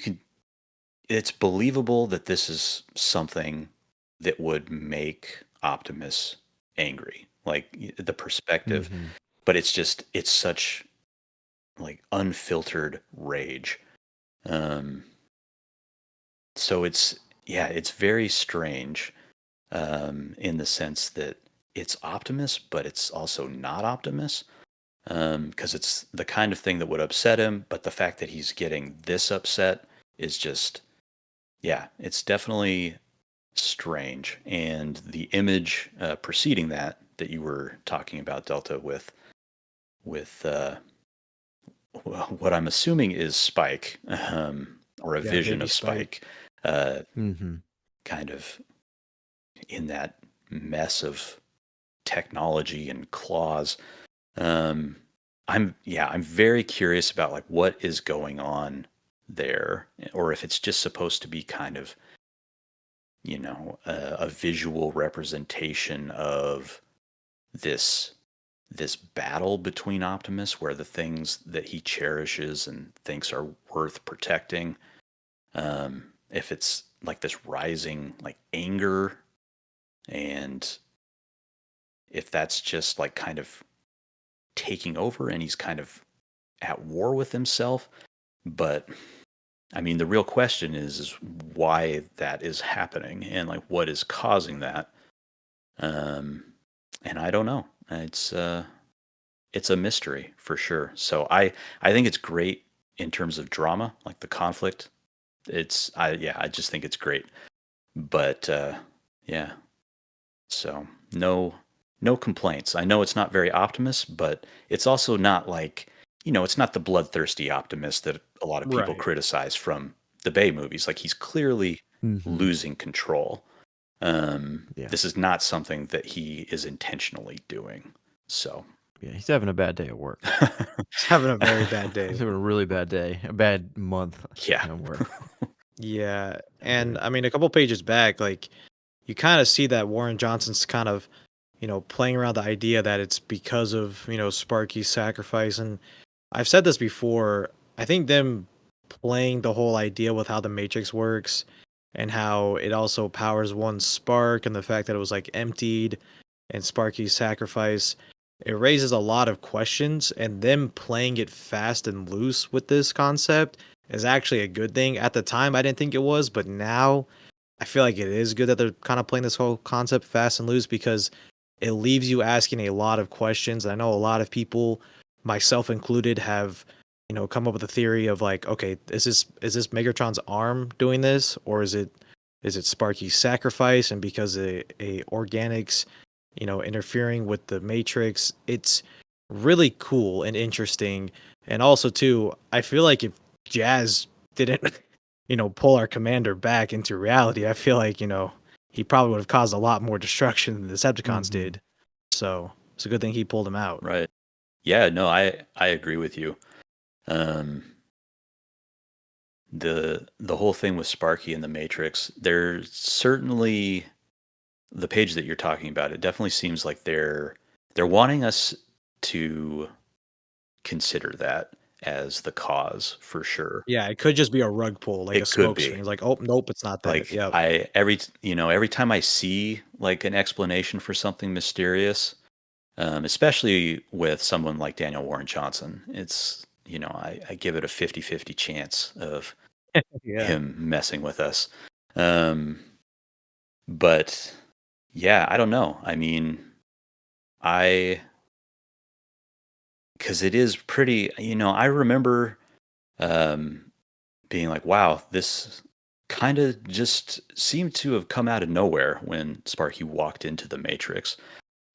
it's believable that this is something that would make Optimus angry, like the perspective, Mhm. but it's such like unfiltered rage. Um, so it's very strange in the sense that it's Optimus, but it's also not Optimus. Because it's the kind of thing that would upset him, but the fact that he's getting this upset is just, yeah, it's definitely strange. And the image preceding that you were talking about, Delta, with what I'm assuming is Spike, or a Yeah, vision baby of Spike. Spike, uh, Mhm. kind of in that mess of technology and claws. Um, I'm very curious about like what is going on there, or if it's just supposed to be kind of a visual representation of this this battle between Optimus, where the things that he cherishes and thinks are worth protecting, if it's like this rising like anger, and if that's just like kind of taking over and he's kind of at war with himself. But I mean, the real question is why that is happening and like what is causing that. Um, and I don't know. It's a mystery for sure. So I think it's great in terms of drama, like the conflict. I just think it's great. But yeah, so no complaints. I know it's not very Optimus, but it's also not like it's not the bloodthirsty Optimus that a lot of people Right. criticize from the Bay movies. Like he's clearly Mhm. losing control. Yeah. This is not something that he is intentionally doing. So Yeah, he's having a bad day at work. He's having a very bad He's day. having a really bad day, a bad month yeah. at work. Yeah, I and agree. I mean, a couple pages back, like you kind of see that Warren Johnson's kind of, playing around the idea that it's because of Sparky's sacrifice, and I've said this before. I think them playing the whole idea with how the Matrix works and how it also powers one spark, and the fact that it was like emptied and Sparky's sacrifice. it raises a lot of questions, and them playing it fast and loose with this concept is actually a good thing. At the time, I didn't think it was, but now I feel like it is good that they're kind of playing this whole concept fast and loose because it leaves you asking a lot of questions. I know a lot of people, myself included, have come up with a theory of like, okay, is this Megatron's arm doing this, or is it Sparky's sacrifice? And because a organics, interfering with the Matrix, it's really cool and interesting. And also too, I feel like if Jazz didn't, pull our commander back into reality, I feel like, he probably would have caused a lot more destruction than the Decepticons did. So it's a good thing he pulled him out. Right. Yeah, no, I agree with you. The whole thing with Sparky and the Matrix, there's certainly the page that you're talking about. It definitely seems like they're wanting us to consider that as the cause for sure. Yeah, it could just be a rug pull, like It a could smoke be. screen. It's like, oh nope, it's not that. Like Yeah. every time I see like an explanation for something mysterious, especially with someone like Daniel Warren Johnson, it's I give it a 50-50 chance of Yeah. him messing with us. But yeah, I don't know. I mean, because it is pretty, I remember being like, wow, this kind of just seemed to have come out of nowhere when Sparky walked into the Matrix.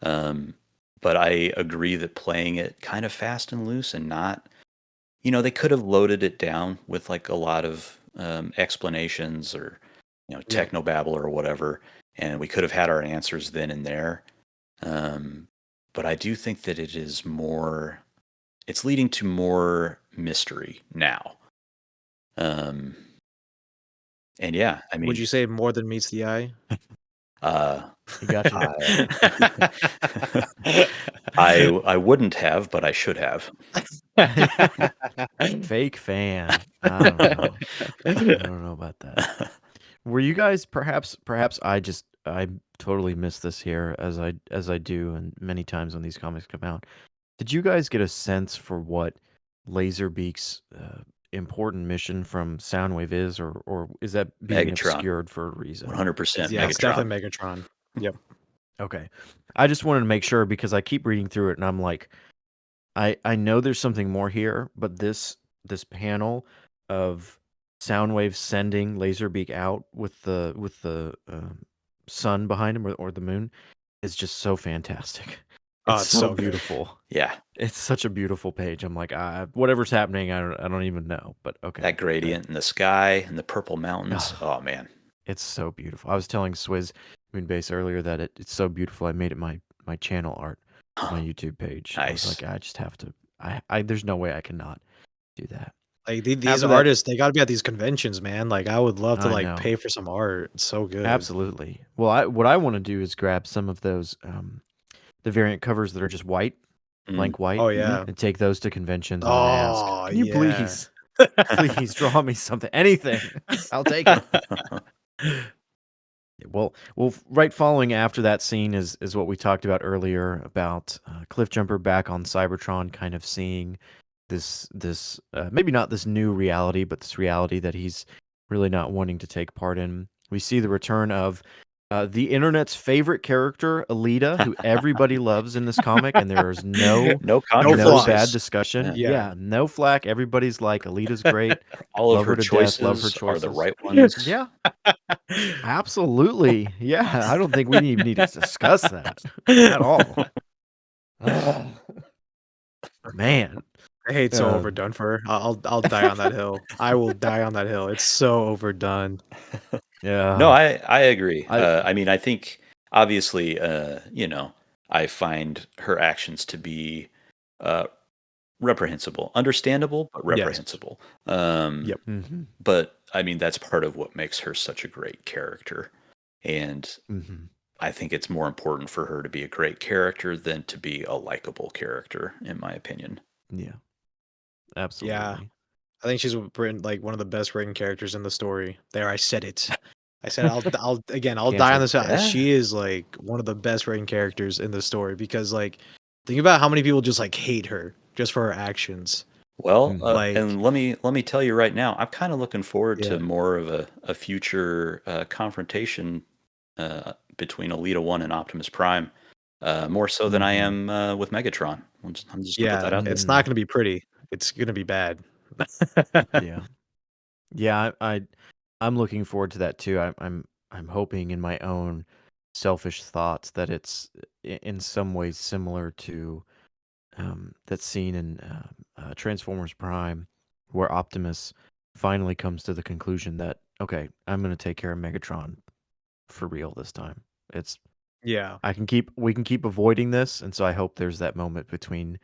But I agree that playing it kind of fast and loose and not, they could have loaded it down with like a lot of explanations or, technobabble or whatever, and we could have had our answers then and there. But I do think that it's leading to more mystery now. And yeah, I mean, Would you say more than meets the eye? You got you. I wouldn't have, but I should have. Fake fan. I don't know. I don't know about that. Were you guys perhaps I totally missed this here as I do and many times when these comics come out. Did you guys get a sense for what Laserbeak's important mission from Soundwave is, or is that being Megatron. obscured for a reason? 100% Yeah, Megatron. it's definitely Megatron. Yep. Okay. I just wanted to make sure because I keep reading through it and I'm like, I know there's something more here, but this panel of Soundwave sending Laserbeak out with the sun behind him or the moon is just so fantastic. Oh, It's it's so so good. beautiful. Yeah, It's such a beautiful page. I'm like, whatever's happening, I don't even know. But okay, that gradient in the sky and the purple mountains. Oh man, it's so beautiful. I was telling Swizz Moonbase earlier that it's so beautiful. I made it my channel art, my YouTube page. I was nice. like, I just have to. There's no way I cannot do that. Like these After that- artists, they got to be at these conventions, man. Like I would love to I like know. pay for some art. It's so good. Absolutely. Well, what I want to do is grab some of those the variant covers that are just white, blank white, Oh yeah. and take those to conventions and then ask, Oh, can you yeah. please draw me something, anything? I'll take it. Well, right following after that scene is what we talked about earlier about Cliffjumper back on Cybertron, kind of seeing this maybe not this new reality, but this reality that he's really not wanting to take part in. We see the return of the internet's favorite character, Alita, who everybody loves in this comic, and there is no controversies. bad discussion. Yeah. Yeah, no flack. Everybody's like, Alita's great. All Love of her her to death, choices, love her are the choices. right ones. Yeah, absolutely. Yeah, I don't think we even need to discuss that at all. Man, I hate so overdone for her. I'll die on that hill. I will die on that hill. It's so overdone. yeah. No, I agree. I- I mean, I think obviously, I find her actions to be reprehensible, understandable, but Yes. reprehensible. Yep. Mhm, But I mean, that's part of what makes her such a great character. And mhm. I think it's more important for her to be a great character than to be a likable character, in my opinion. Yeah, absolutely. I think she's written like one of the best written characters in the story. There, I said it. I said I'll die on this. Canceled. Yeah. She is like one of the best written characters in the story because like Think about how many people just like hate her just for her actions. Well, Like, and let me tell you right now, I'm kind of looking forward to yeah. more of a future confrontation between Elita One and Optimus Prime, more so than I am with Megatron. I'm just gonna put Yeah, that out there. it's not gonna be pretty. It's gonna be bad. Yeah. Yeah, I'm looking forward to that too. I'm hoping in my own selfish thoughts that it's in some ways similar to that scene in Transformers Prime where Optimus finally comes to the conclusion that okay, I'm going to take care of Megatron for real this time. It's Yeah. we can keep avoiding this, and so I hope there's that moment between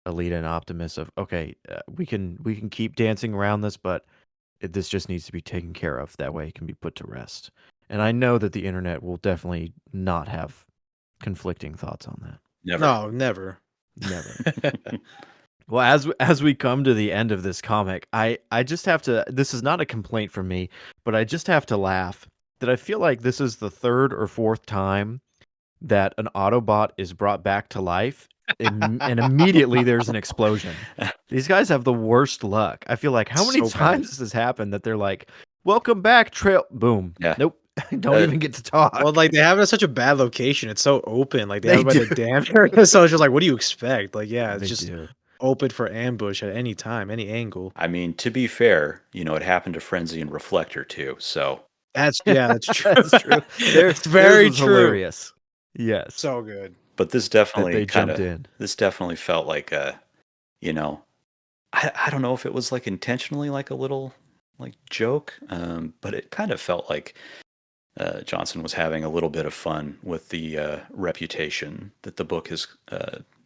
Alita and Optimus of okay, we can keep dancing around this, but this just needs to be taken care of. That way it can be put to rest. And I know that the internet will definitely not have conflicting thoughts on that. Never. No, never. Never. Well, as we come to the end of this comic, I just have to. This is not a complaint from me, but I just have to laugh that I feel like this is the third or fourth time that an Autobot is brought back to life, and immediately there's an explosion. These guys have the worst luck. I feel like how many So times bad. has this happened that they're like, "Welcome back, Trail." Boom. Yeah. Nope. Don't even get to talk. Well, like, they have it at such a bad location. It's so open. Like, they have They it by the do. dam area. So it's just like, what do you expect? Like, yeah, it's They just do. open for ambush at any time, any angle. I mean, to be fair, it happened to Frenzy and Reflector too. So That's true. That's true. It's Theirs very was true. hilarious. Yes. So good. but this That definitely they jumped in. this definitely felt like you know, I don't know if it was like intentionally like a little like joke, but it kind of felt like Johnson was having a little bit of fun with the reputation that the book is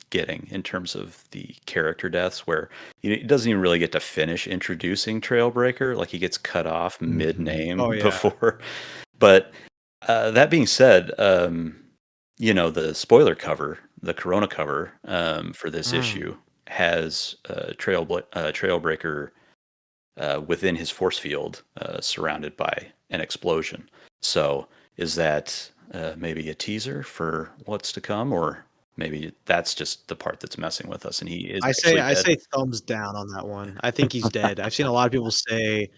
getting in terms of the character deaths, where he doesn't even really get to finish introducing Trailbreaker. Like he gets cut off mid name Oh, yeah. before. But that being said, the spoiler cover, the Corona cover for this issue has Trailbreaker within his force field, surrounded by an explosion. So, is that maybe a teaser for what's to come, or maybe that's just the part that's messing with us, and he is actually I dead? say thumbs down on that one. I think he's dead. I've seen a lot of people say,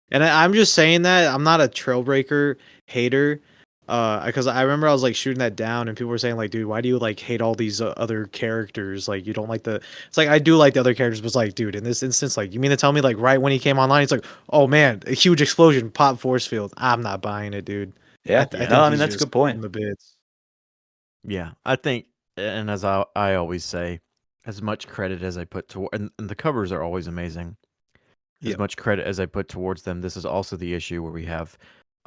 and I'm just saying that I'm not a Trailbreaker hater, because I remember I was like shooting that down, and people were saying like, dude, why do you like hate all these other characters? Like, you don't like the. It's like I do like the other characters, but it's like, dude, in this instance, like, you mean to tell me like right when he came online, it's like, oh man, a huge explosion, pop force field. I'm not buying it, dude. Yeah, I no, think I mean he's that's a just good point. in the bits. Yeah, I think, and as I always say, as much credit as I put toward, and the covers are always amazing. As Yep. much credit as I put towards them, this is also the issue where we have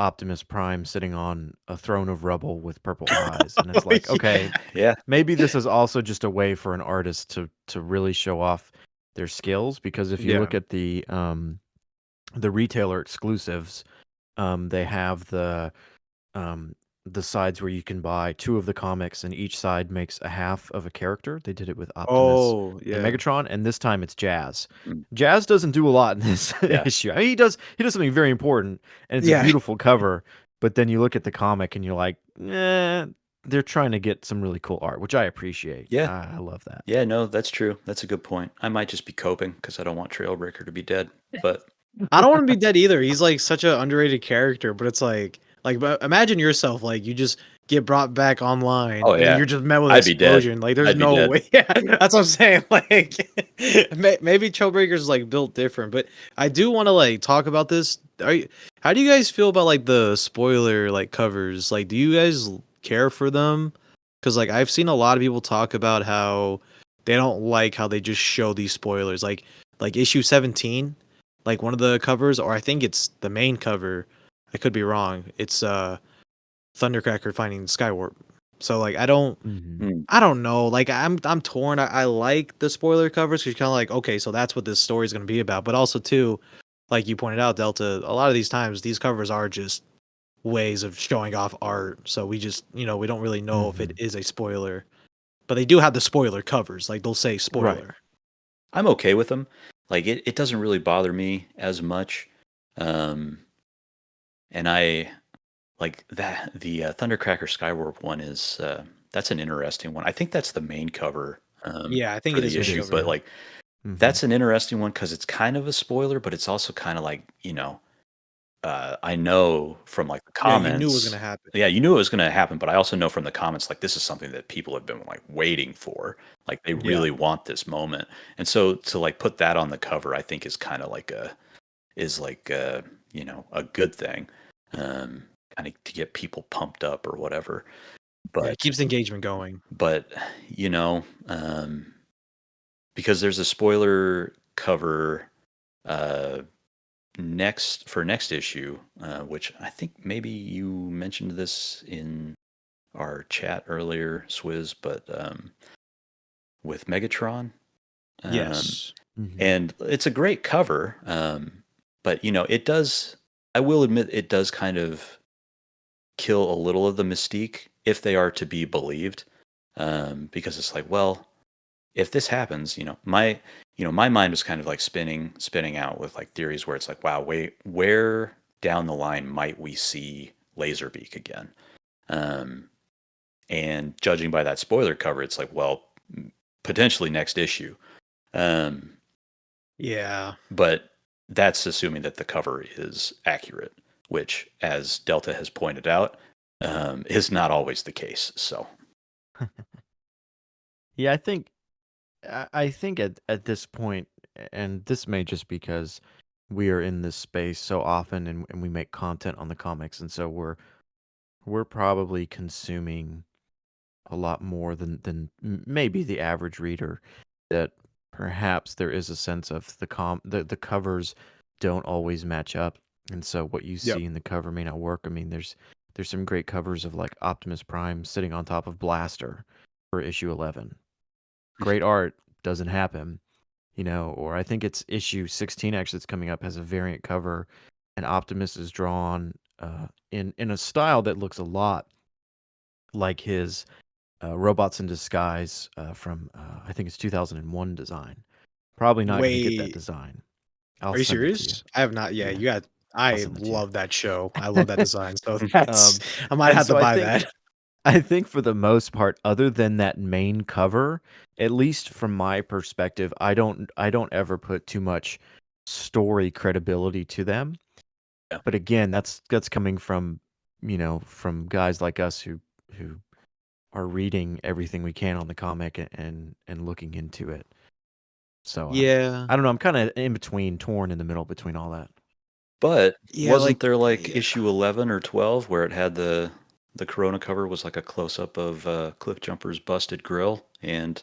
Optimus Prime sitting on a throne of rubble with purple eyes, and it's like, okay, Yeah, maybe this is also just a way for an artist to really show off their skills, because if you Yeah. look at the retailer exclusives, they have the sides where you can buy two of the comics, and each side makes a half of a character. They did it with Optimus Oh and yeah. Megatron, and this time it's Jazz. Mm. Jazz doesn't do a lot in this Yeah. issue. I mean, he does something very important, and it's a Yeah. beautiful cover. But then you look at the comic, and you're like, they're trying to get some really cool art, which I appreciate. Yeah. I love that. Yeah, no, that's true. That's a good point. I might just be coping because I don't want Trailbreaker to be dead. But I don't want to be dead either. He's like such an underrated character, but it's like but imagine yourself like you just get brought back online, Oh, and then yeah. you're just met with an I'd be dead. explosion. Like there's I'd be no dead. way. Yeah, that's what I'm saying. Like maybe Trailbreaker's like built different, but I do want to like talk about this. How do you guys feel about like the spoiler like covers? Like, do you guys care for them? Because like I've seen a lot of people talk about how they don't like how they just show these spoilers. Like issue 17. Like one of the covers, or I think it's the main cover. I could be wrong. It's Thundercracker finding Skywarp. So like I don't know. Like I'm torn. I like the spoiler covers because you're kind of like, okay, so that's what this story is going to be about. But also too, like you pointed out, Delta, a lot of these times these covers are just ways of showing off art. So we just we don't really know if it is a spoiler. But they do have the spoiler covers. Like they'll say spoiler. Right. I'm okay with them. Like it doesn't really bother me as much. And I like that the Thundercracker Skywarp one is that's an interesting one. I think that's the main cover Yeah, I think for it is the a issue. makeover. But like that's an interesting one because it's kind of a spoiler, but it's also kind of like, I know from like the Yeah, you knew it was gonna comments. happen. Yeah, you knew it was going to happen, but I also know from the comments like this is something that people have been like waiting for. Like they Yeah. really want this moment, and so to like put that on the cover, I think is kind of like a good thing, kind of to get people pumped up or whatever. Yeah, it But keeps the engagement going. but you know, um, because there's a spoiler cover uh, next issue, which I think maybe you mentioned this in our chat earlier, Swizz, but with Megatron, um, Yes. and it's a great cover, but it does. I will admit it does kind of kill a little of the mystique if they are to be believed, because it's like, well, if this happens, my mind was kind of like spinning out with like theories where it's like, wow, wait, where down the line might we see Laserbeak again? Um, and judging by that spoiler cover, it's like, well, potentially next issue. Um, Yeah. but that's assuming that the cover is accurate, which, as Delta has pointed out, is not always the case. So, Yeah, I think at this point, and this may just because we are in this space so often and we make content on the comics, and so we're probably consuming a lot more than maybe the average reader, that perhaps there is a sense of the covers don't always match up, and so what you Yep. see in the cover may not work. I mean, there's some great covers of like Optimus Prime sitting on top of Blaster for issue 11. Great art, doesn't happen, or I think it's issue 16 actually that's coming up, has a variant cover, and Optimus is drawn in a style that looks a lot like his Robots in Disguise from I think it's 2001 design. Probably not going to get that Wait, design. I'll are you send it to you. serious? I have not. Yeah, Yeah, you got. I'll I send it to love that show. I love that design. So that's. Um, I might and have to so I buy think that. I think for the most part, other than that main cover, at least from my perspective, I don't ever put too much story credibility to them. yeah. But again, that's coming from guys like us who are reading everything we can on the comic and looking into it. So Yeah. I don't know. I'm kind of in between, torn in the middle between all that. But Yeah. wasn't Like. there like Yeah. issue 11 or 12 where it had the Corona cover was like a close up of Cliffjumper's busted grill, and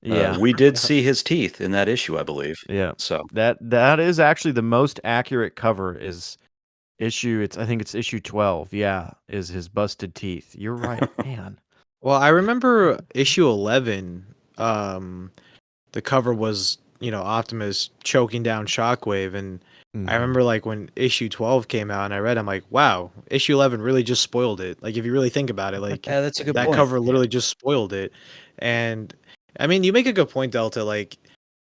Yeah, we did see his teeth in that issue, I believe. yeah. So That is actually the most accurate cover. Is I think it's issue 12. Yeah, is his busted teeth. You're right, man. Well, I remember issue 11. The cover was Optimus choking down Shockwave, and I Mhm. remember like when issue 12 came out and I read, I'm like, wow, issue 11 really just spoiled it. Like if you really think about it, like yeah, that's a good that point. cover literally just spoiled it. And I mean, you make a good point, Delta. Like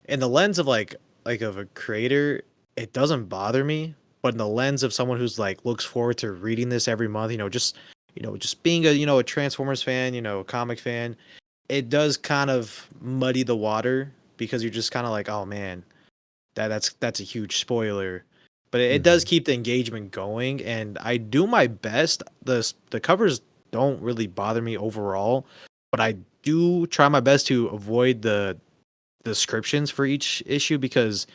in the lens of like of a creator, it doesn't bother me, but in the lens of someone who's like looks forward to reading this every month, just being a Transformers fan, a comic fan, it does kind of muddy the water because you're just kind of like, oh man, that's a huge spoiler. But it does Mhm. keep the engagement going, and I do my best. The covers don't really bother me overall, but I do try my best to avoid the descriptions for each issue because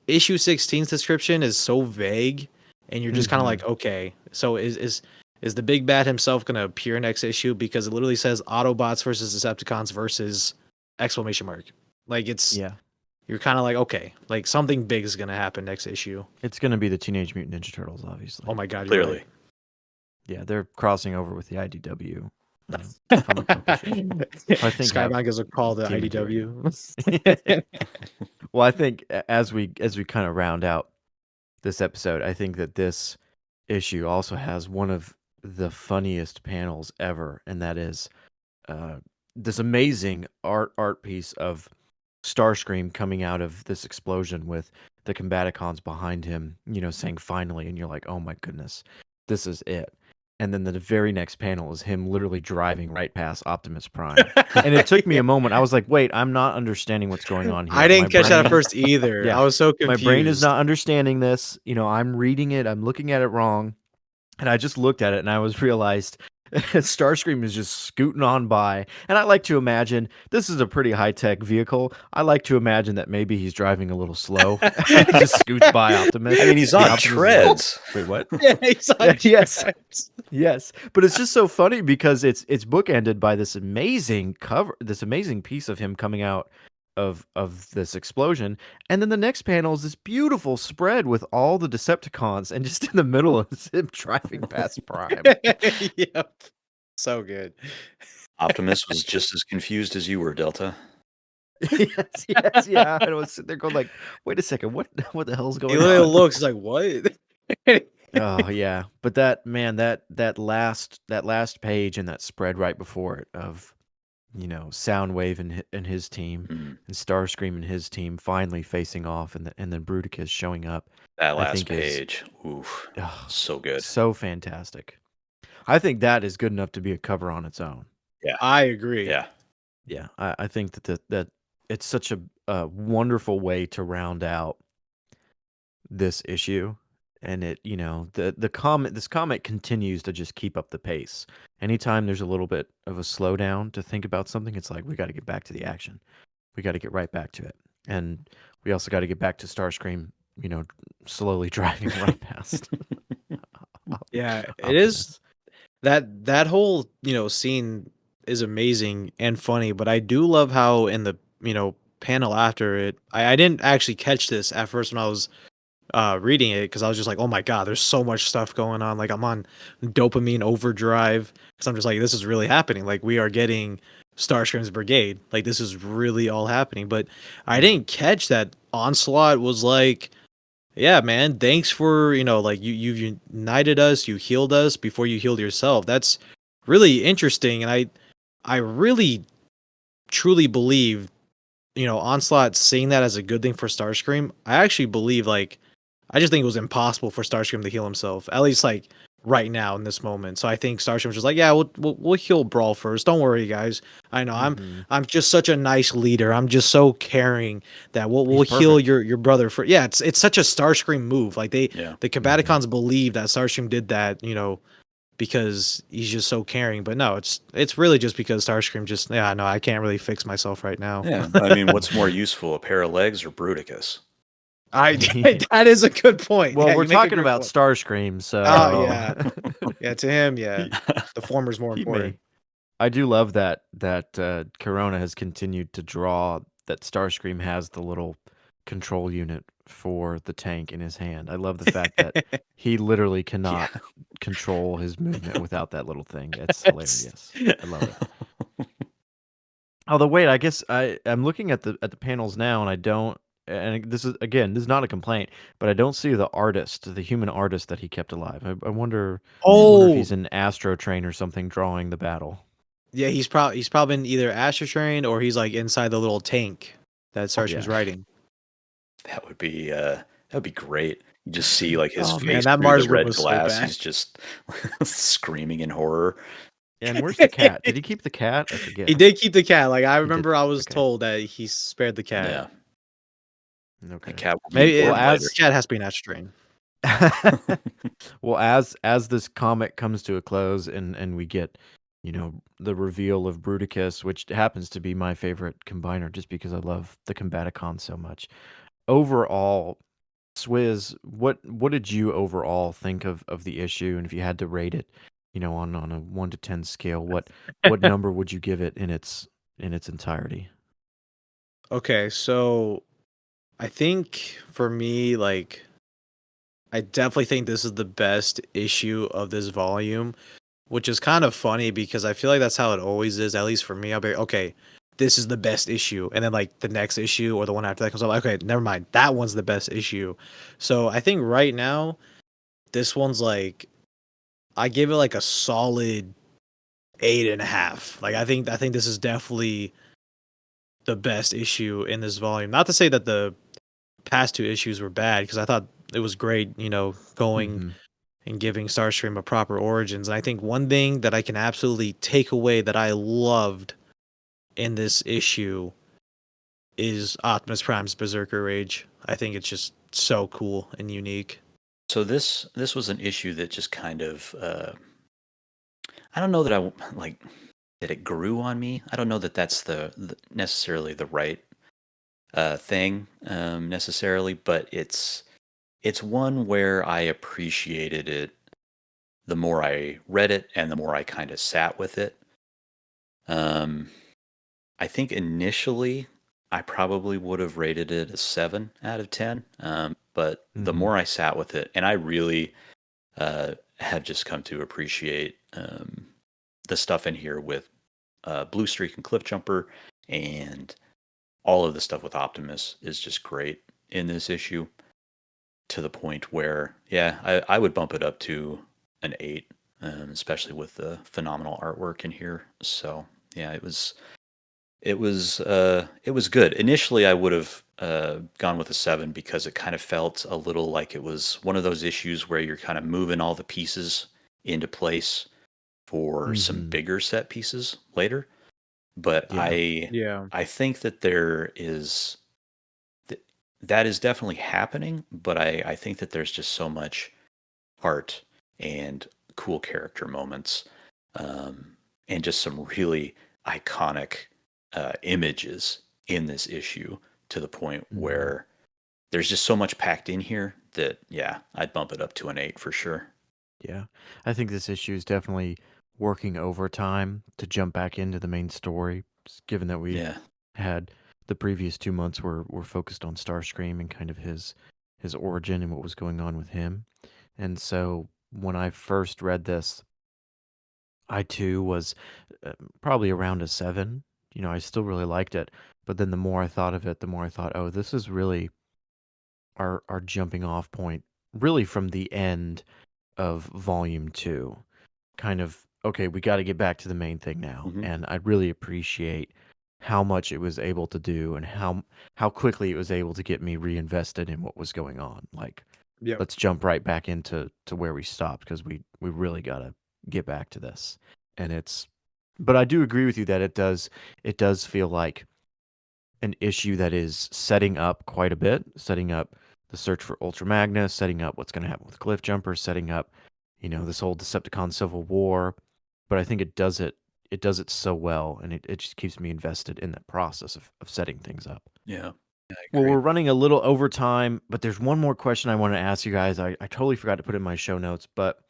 issue 16's description is so vague, and you're just kind of like, Mhm. okay, so is the big bad himself gonna appear next issue? Because it literally says Autobots versus Decepticons versus exclamation mark. Like Yeah. you're kind of like, okay, like something big is gonna happen next issue. It's gonna be the Teenage Mutant Ninja Turtles, obviously. Oh my god, you're right. Clearly. Yeah, they're crossing over with the IDW comic publishers. I think have Skybound gives a call to Team Interior. IDW. Well, I think as we kind of round out this episode, I think that this issue also has one of the funniest panels ever, and that is uh, this amazing art piece of Starscream coming out of this explosion with the Combaticons behind him, saying finally, and you're like, oh my goodness, this is it. and then the very next panel is him literally driving right past Optimus Prime. And it took me a moment. I was like, wait, I'm not understanding what's going on here. I didn't catch that at first either. Yeah. I was so confused. My brain is not understanding this. I'm reading it. I'm looking at it wrong. And I just looked at it and I realized Starscream is just scooting on by. And I like to imagine this is a pretty high-tech vehicle. I like to imagine that maybe he's driving a little slow. He just scoots by Optimus. I mean, he's on treads. Wait, what? Yeah, he's on Yes. treads. Yes. But it's just so funny because it's bookended by this amazing cover, this amazing piece of him coming out of this explosion, and then the next panel is this beautiful spread with all the Decepticons, and just in the middle is him driving past Prime. Yep. So good. Optimus was just as confused as you were, Delta. yes, yeah. I was sitting there going like, wait a second, what the hell's going He on? literally looks like, what? Oh yeah, but that last page and that spread right before it of Soundwave and his team and Starscream and his team finally facing off, and then Bruticus showing up. That I last think page, oof, so good, so fantastic. I think that is good enough to be a cover on its own. Yeah, I agree. Yeah. I think that it's such a wonderful way to round out this issue. And it, this comic continues to just keep up the pace. Anytime there's a little bit of a slowdown to think about something, it's like, we got to get back to the action. We got to get right back to it. And we also got to get back to Starscream, slowly driving right past. Yeah, it is. That whole, scene is amazing and funny, but I do love how in the, panel after it, I didn't actually catch this at first when I was reading it, because I was just like, oh my god, there's so much stuff going on. Like, I'm on dopamine overdrive because I'm just like, this is really happening. Like, we are getting Starscream's brigade. Like, this is really all happening. But I didn't catch that Onslaught was like, yeah, man, thanks for, like, you've united us, you healed us before you healed yourself. That's really interesting. And I really truly believe, Onslaught saying that as a good thing for Starscream. I actually believe, like, I just think it was impossible for Starscream to heal himself, at least like right now in this moment. So I think Starscream's just like, yeah, we'll heal Brawl first. Don't worry, guys. I know I'm just such a nice leader. I'm just so caring that we'll heal your brother for. Yeah, it's such a Starscream move. Like the Combaticons believe that Starscream did that, because he's just so caring. But no, it's really just because Starscream just, yeah, no, I can't really fix myself right now. Yeah, I mean, what's more useful, a pair of legs or Bruticus? That is a good point. Well, Yeah, we're you make a talking good about point. Starscream, so Yeah, to him, yeah, the former's more important. I do love that Corona has continued to draw that Starscream has the little control unit for the tank in his hand. I love the fact that he literally cannot control his movement without that little thing. It's hilarious. I love it. Although, wait, I guess I'm looking at the panels now, and I don't. And this is not a complaint, but I don't see the artist, the human artist that he kept alive. I wonder if he's an Astro Train or something drawing the battle. Yeah, he's probably in either Astro Train or he's like inside the little tank that Starscream's riding. That would be great. You just see like his face that through Mars the red was so glass. bad. He's just screaming in horror. And where's the cat? Did he keep the cat? I forget. He did keep the cat. Like, I remember I was told that he spared the cat. Yeah. Okay. The cat Maybe the cat has to be an Astro Train. Well, as this comic comes to a close and we get, the reveal of Bruticus, which happens to be my favorite combiner just because I love the Combaticons so much. Overall, Swizz, what did you overall think of the issue? And if you had to rate it, on a 1 to 10 scale, what number would you give it in its entirety? Okay, so I think for me, like, I definitely think this is the best issue of this volume, which is kind of funny because I feel like that's how it always is, at least for me. I'll be like, okay, this is the best issue. And then, like, the next issue or the one after that comes up, like, okay, never mind. That one's the best issue. So I think right now, this one's like, I give it like a solid 8.5. Like, I think this is definitely the best issue in this volume. Not to say that the past two issues were bad, because I thought it was great, going and giving Starscream a proper origins. And I think one thing that I can absolutely take away that I loved in this issue is Optimus Prime's Berserker Rage. I think it's just so cool and unique. So this was an issue that just kind of I don't know that I like that it grew on me. I don't know that that's the necessarily the right thing necessarily, but it's one where I appreciated it the more I read it and the more I kind of sat with it. Um, I think initially I probably would have rated it a 7 out of 10. But the Mhm. more I sat with it, and I really have just come to appreciate the stuff in here with Blue Streak and Cliffjumper, and all of the stuff with Optimus is just great in this issue, to the point where, yeah, I would bump it up to an 8, especially with the phenomenal artwork in here. So yeah, it was good. Initially, I would have gone with a 7 because it kind of felt a little like it was one of those issues where you're kind of moving all the pieces into place for some Mhm. bigger set pieces later. But Yeah. Yeah. I think that there is that is definitely happening, but I think that there's just so much heart and cool character moments, and just some really iconic images in this issue, to the point Mhm. where there's just so much packed in here that, yeah, I'd bump it up to an 8 for sure. Yeah. I think this issue is definitely working overtime to jump back into the main story, given that we Yeah. had the previous 2 months were focused on Starscream and kind of his origin and what was going on with him. And so when I first read this, I too was probably around a 7. I still really liked it, but then the more I thought of it, the more I thought, oh, this is really our jumping off point, really from the end of volume 2. Kind of, okay, we got to get back to the main thing now. Hmm. And I really appreciate how much it was able to do and how quickly it was able to get me reinvested in what was going on. Like, Yep. let's jump right back to where we stopped because we really got to get back to this. And but I do agree with you that it does feel like an issue that is setting up quite a bit, setting up the search for Ultra Magnus, setting up what's going to happen with Cliffjumper, setting up, this whole Decepticon Civil War. But I think it does it so well, and it just keeps me invested in that process of setting things up. Yeah. Yeah, I Well, agree. we're running a little over time, but there's one more question I want to ask you guys. I totally forgot to put it in my show notes, but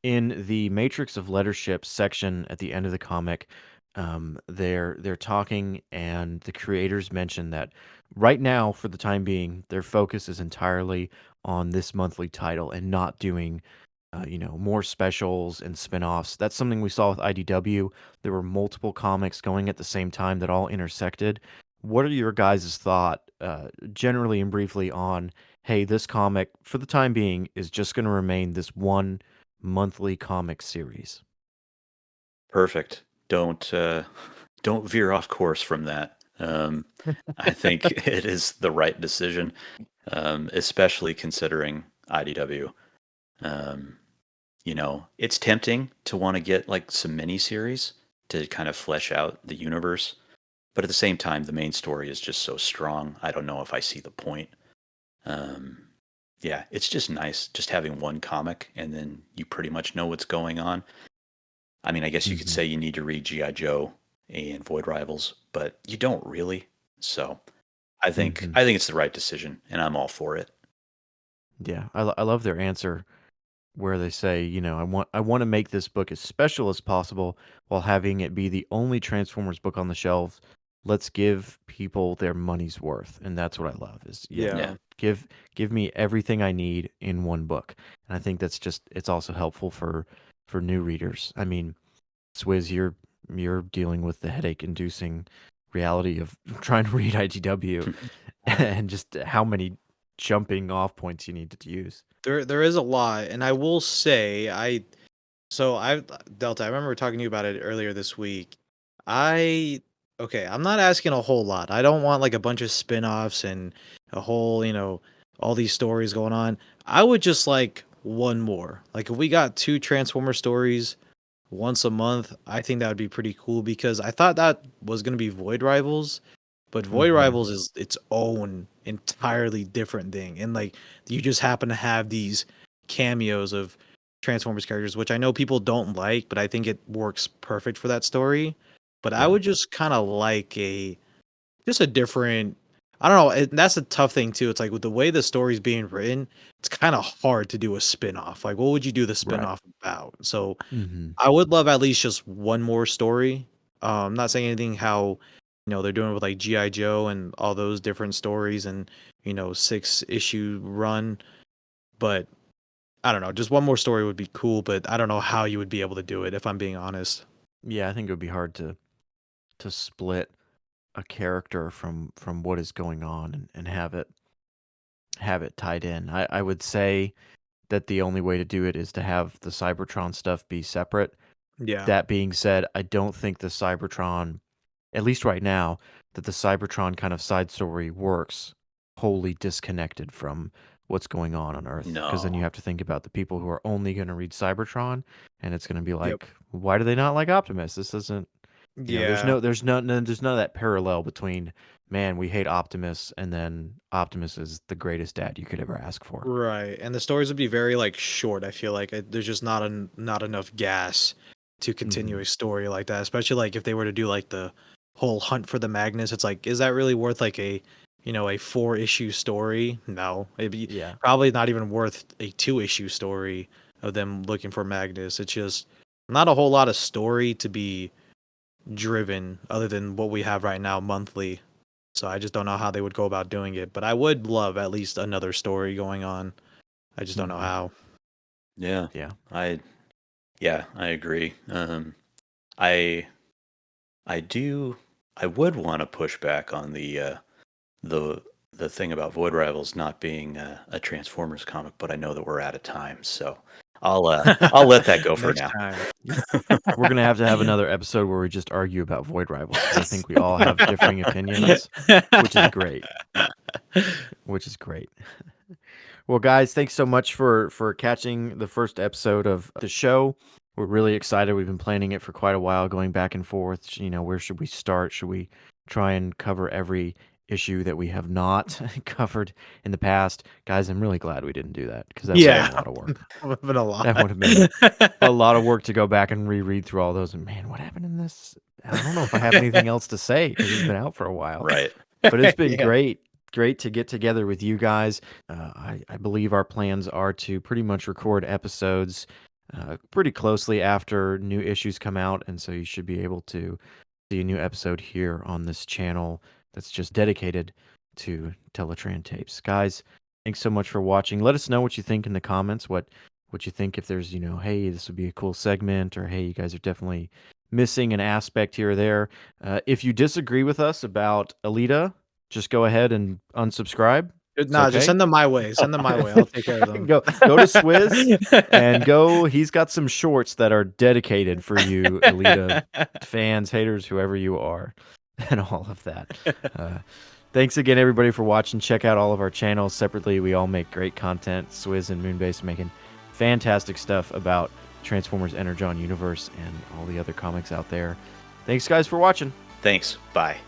in the Matrix of Lettership section at the end of the comic, they're talking, and the creators mention that right now, for the time being, their focus is entirely on this monthly title and not doing, more specials and spin-offs. That's something we saw with IDW. There were multiple comics going at the same time that all intersected. What are your guys' thought, generally and briefly, on, hey, this comic, for the time being, is just going to remain this one monthly comic series? Perfect. Don't veer off course from that. I think it is the right decision, especially considering IDW. Um, it's tempting to want to get like some mini series to kind of flesh out the universe, but at the same time, the main story is just so strong. I don't know if I see the point. Um, yeah, it's just nice just having one comic and then you pretty much know what's going on. I mean, I guess you could Mhm. say you need to read G.I. Joe and Void Rivals, but you don't really. So Mhm. I think it's the right decision, and I'm all for it. Yeah, I love their answer where they say, I want to make this book as special as possible while having it be the only Transformers book on the shelves. Let's give people their money's worth, and that's what I love. Is Yeah. Yeah. give me everything I need in one book, and I think it's also helpful for new readers. I mean, Swizz, you're dealing with the headache-inducing reality of trying to read IDW and just how many jumping off points you need to use. There is a lot, and I will say I Delta, I remember talking to you about it earlier this week. I Okay, I'm not asking a whole lot. I don't want like a bunch of spin-offs and a whole, all these stories going on. I would just like one more. Like if we got 2 Transformer stories once a month, I think that would be pretty cool because I thought that was going to be Void Rivals, but Void Rivals is its own entirely different thing. And like you just happen to have these cameos of Transformers characters, which I know people don't like, but I think it works perfect for that story. But I would just kind of like a different, I don't know, that's a tough thing too. It's like with the way the story's being written, it's kind of hard to do a spin-off. Like what would you do the spin-off about? So I would love at least just one more story. I'm not saying anything how they're doing with like GI Joe and all those different stories and 6-issue run, but I don't know, just one more story would be cool, but I don't know how you would be able to do it if I'm being honest. Yeah, I think it would be hard to split a character from what is going on and have it tied in. I would say that the only way to do it is to have the Cybertron stuff be separate. Yeah. That being said, I don't think the Cybertron, at least right now, that the Cybertron kind of side story works wholly disconnected from what's going on Earth. Because then you No. have to think about the people who are only going to read Cybertron, and it's going to be Yep. like, why do they not like Optimus? This isn't, there's Yeah. none of that parallel between, man, we hate Optimus, and then Optimus is the greatest dad you could ever ask for. Right. And the stories would be very like short. I feel like there's just not enough gas to continue a story like that, especially like if they were to do like the whole hunt for the Magnus. It's like, is that really worth like a 4-issue story? No, it'd be Yeah. probably not even worth a 2-issue story of them looking for Magnus. It's just not a whole lot of story to be driven other than what we have right now monthly. So I just don't know how they would go about doing it, but I would love at least another story going on. I just don't know how. Yeah. Yeah. I agree. I would want to push back on the thing about Void Rivals not being a Transformers comic, but I know that we're out of time, so I'll let that go for Next now. time. We're going to have another episode where we just argue about Void Rivals, because I think we all have differing opinions, which is great. Well, guys, thanks so much for catching the first episode of the show. We're really excited. We've been planning it for quite a while, going back and forth. Where should we start? Should we try and cover every issue that we have not covered in the past? Guys, I'm really glad we didn't do that, because that would have been a lot of work. That would have been a lot. That would have been a lot of work to go back and reread through all those. And man, what happened in this? I don't know if I have anything else to say, because it's been out for a while. Right. But it's been Yeah. great to get together with you guys. I believe our plans are to pretty much record episodes pretty closely after new issues come out, and so you should be able to see a new episode here on this channel that's just dedicated to Teletraan Tapes. Guys, thanks so much for watching. Let us know what you think in the comments, what you think, if there's, hey, this would be a cool segment, or hey, you guys are definitely missing an aspect here or there. If you disagree with us about Alita, just go ahead and unsubscribe. No, just send them my way. Send them my way. I'll take care of them. Go to Swizz and go. He's got some shorts that are dedicated for you, Alita fans, haters, whoever you are, and all of that. Thanks again, everybody, for watching. Check out all of our channels separately. We all make great content. Swizz and Moonbase making fantastic stuff about Transformers Energon universe and all the other comics out there. Thanks, guys, for watching. Thanks. Bye.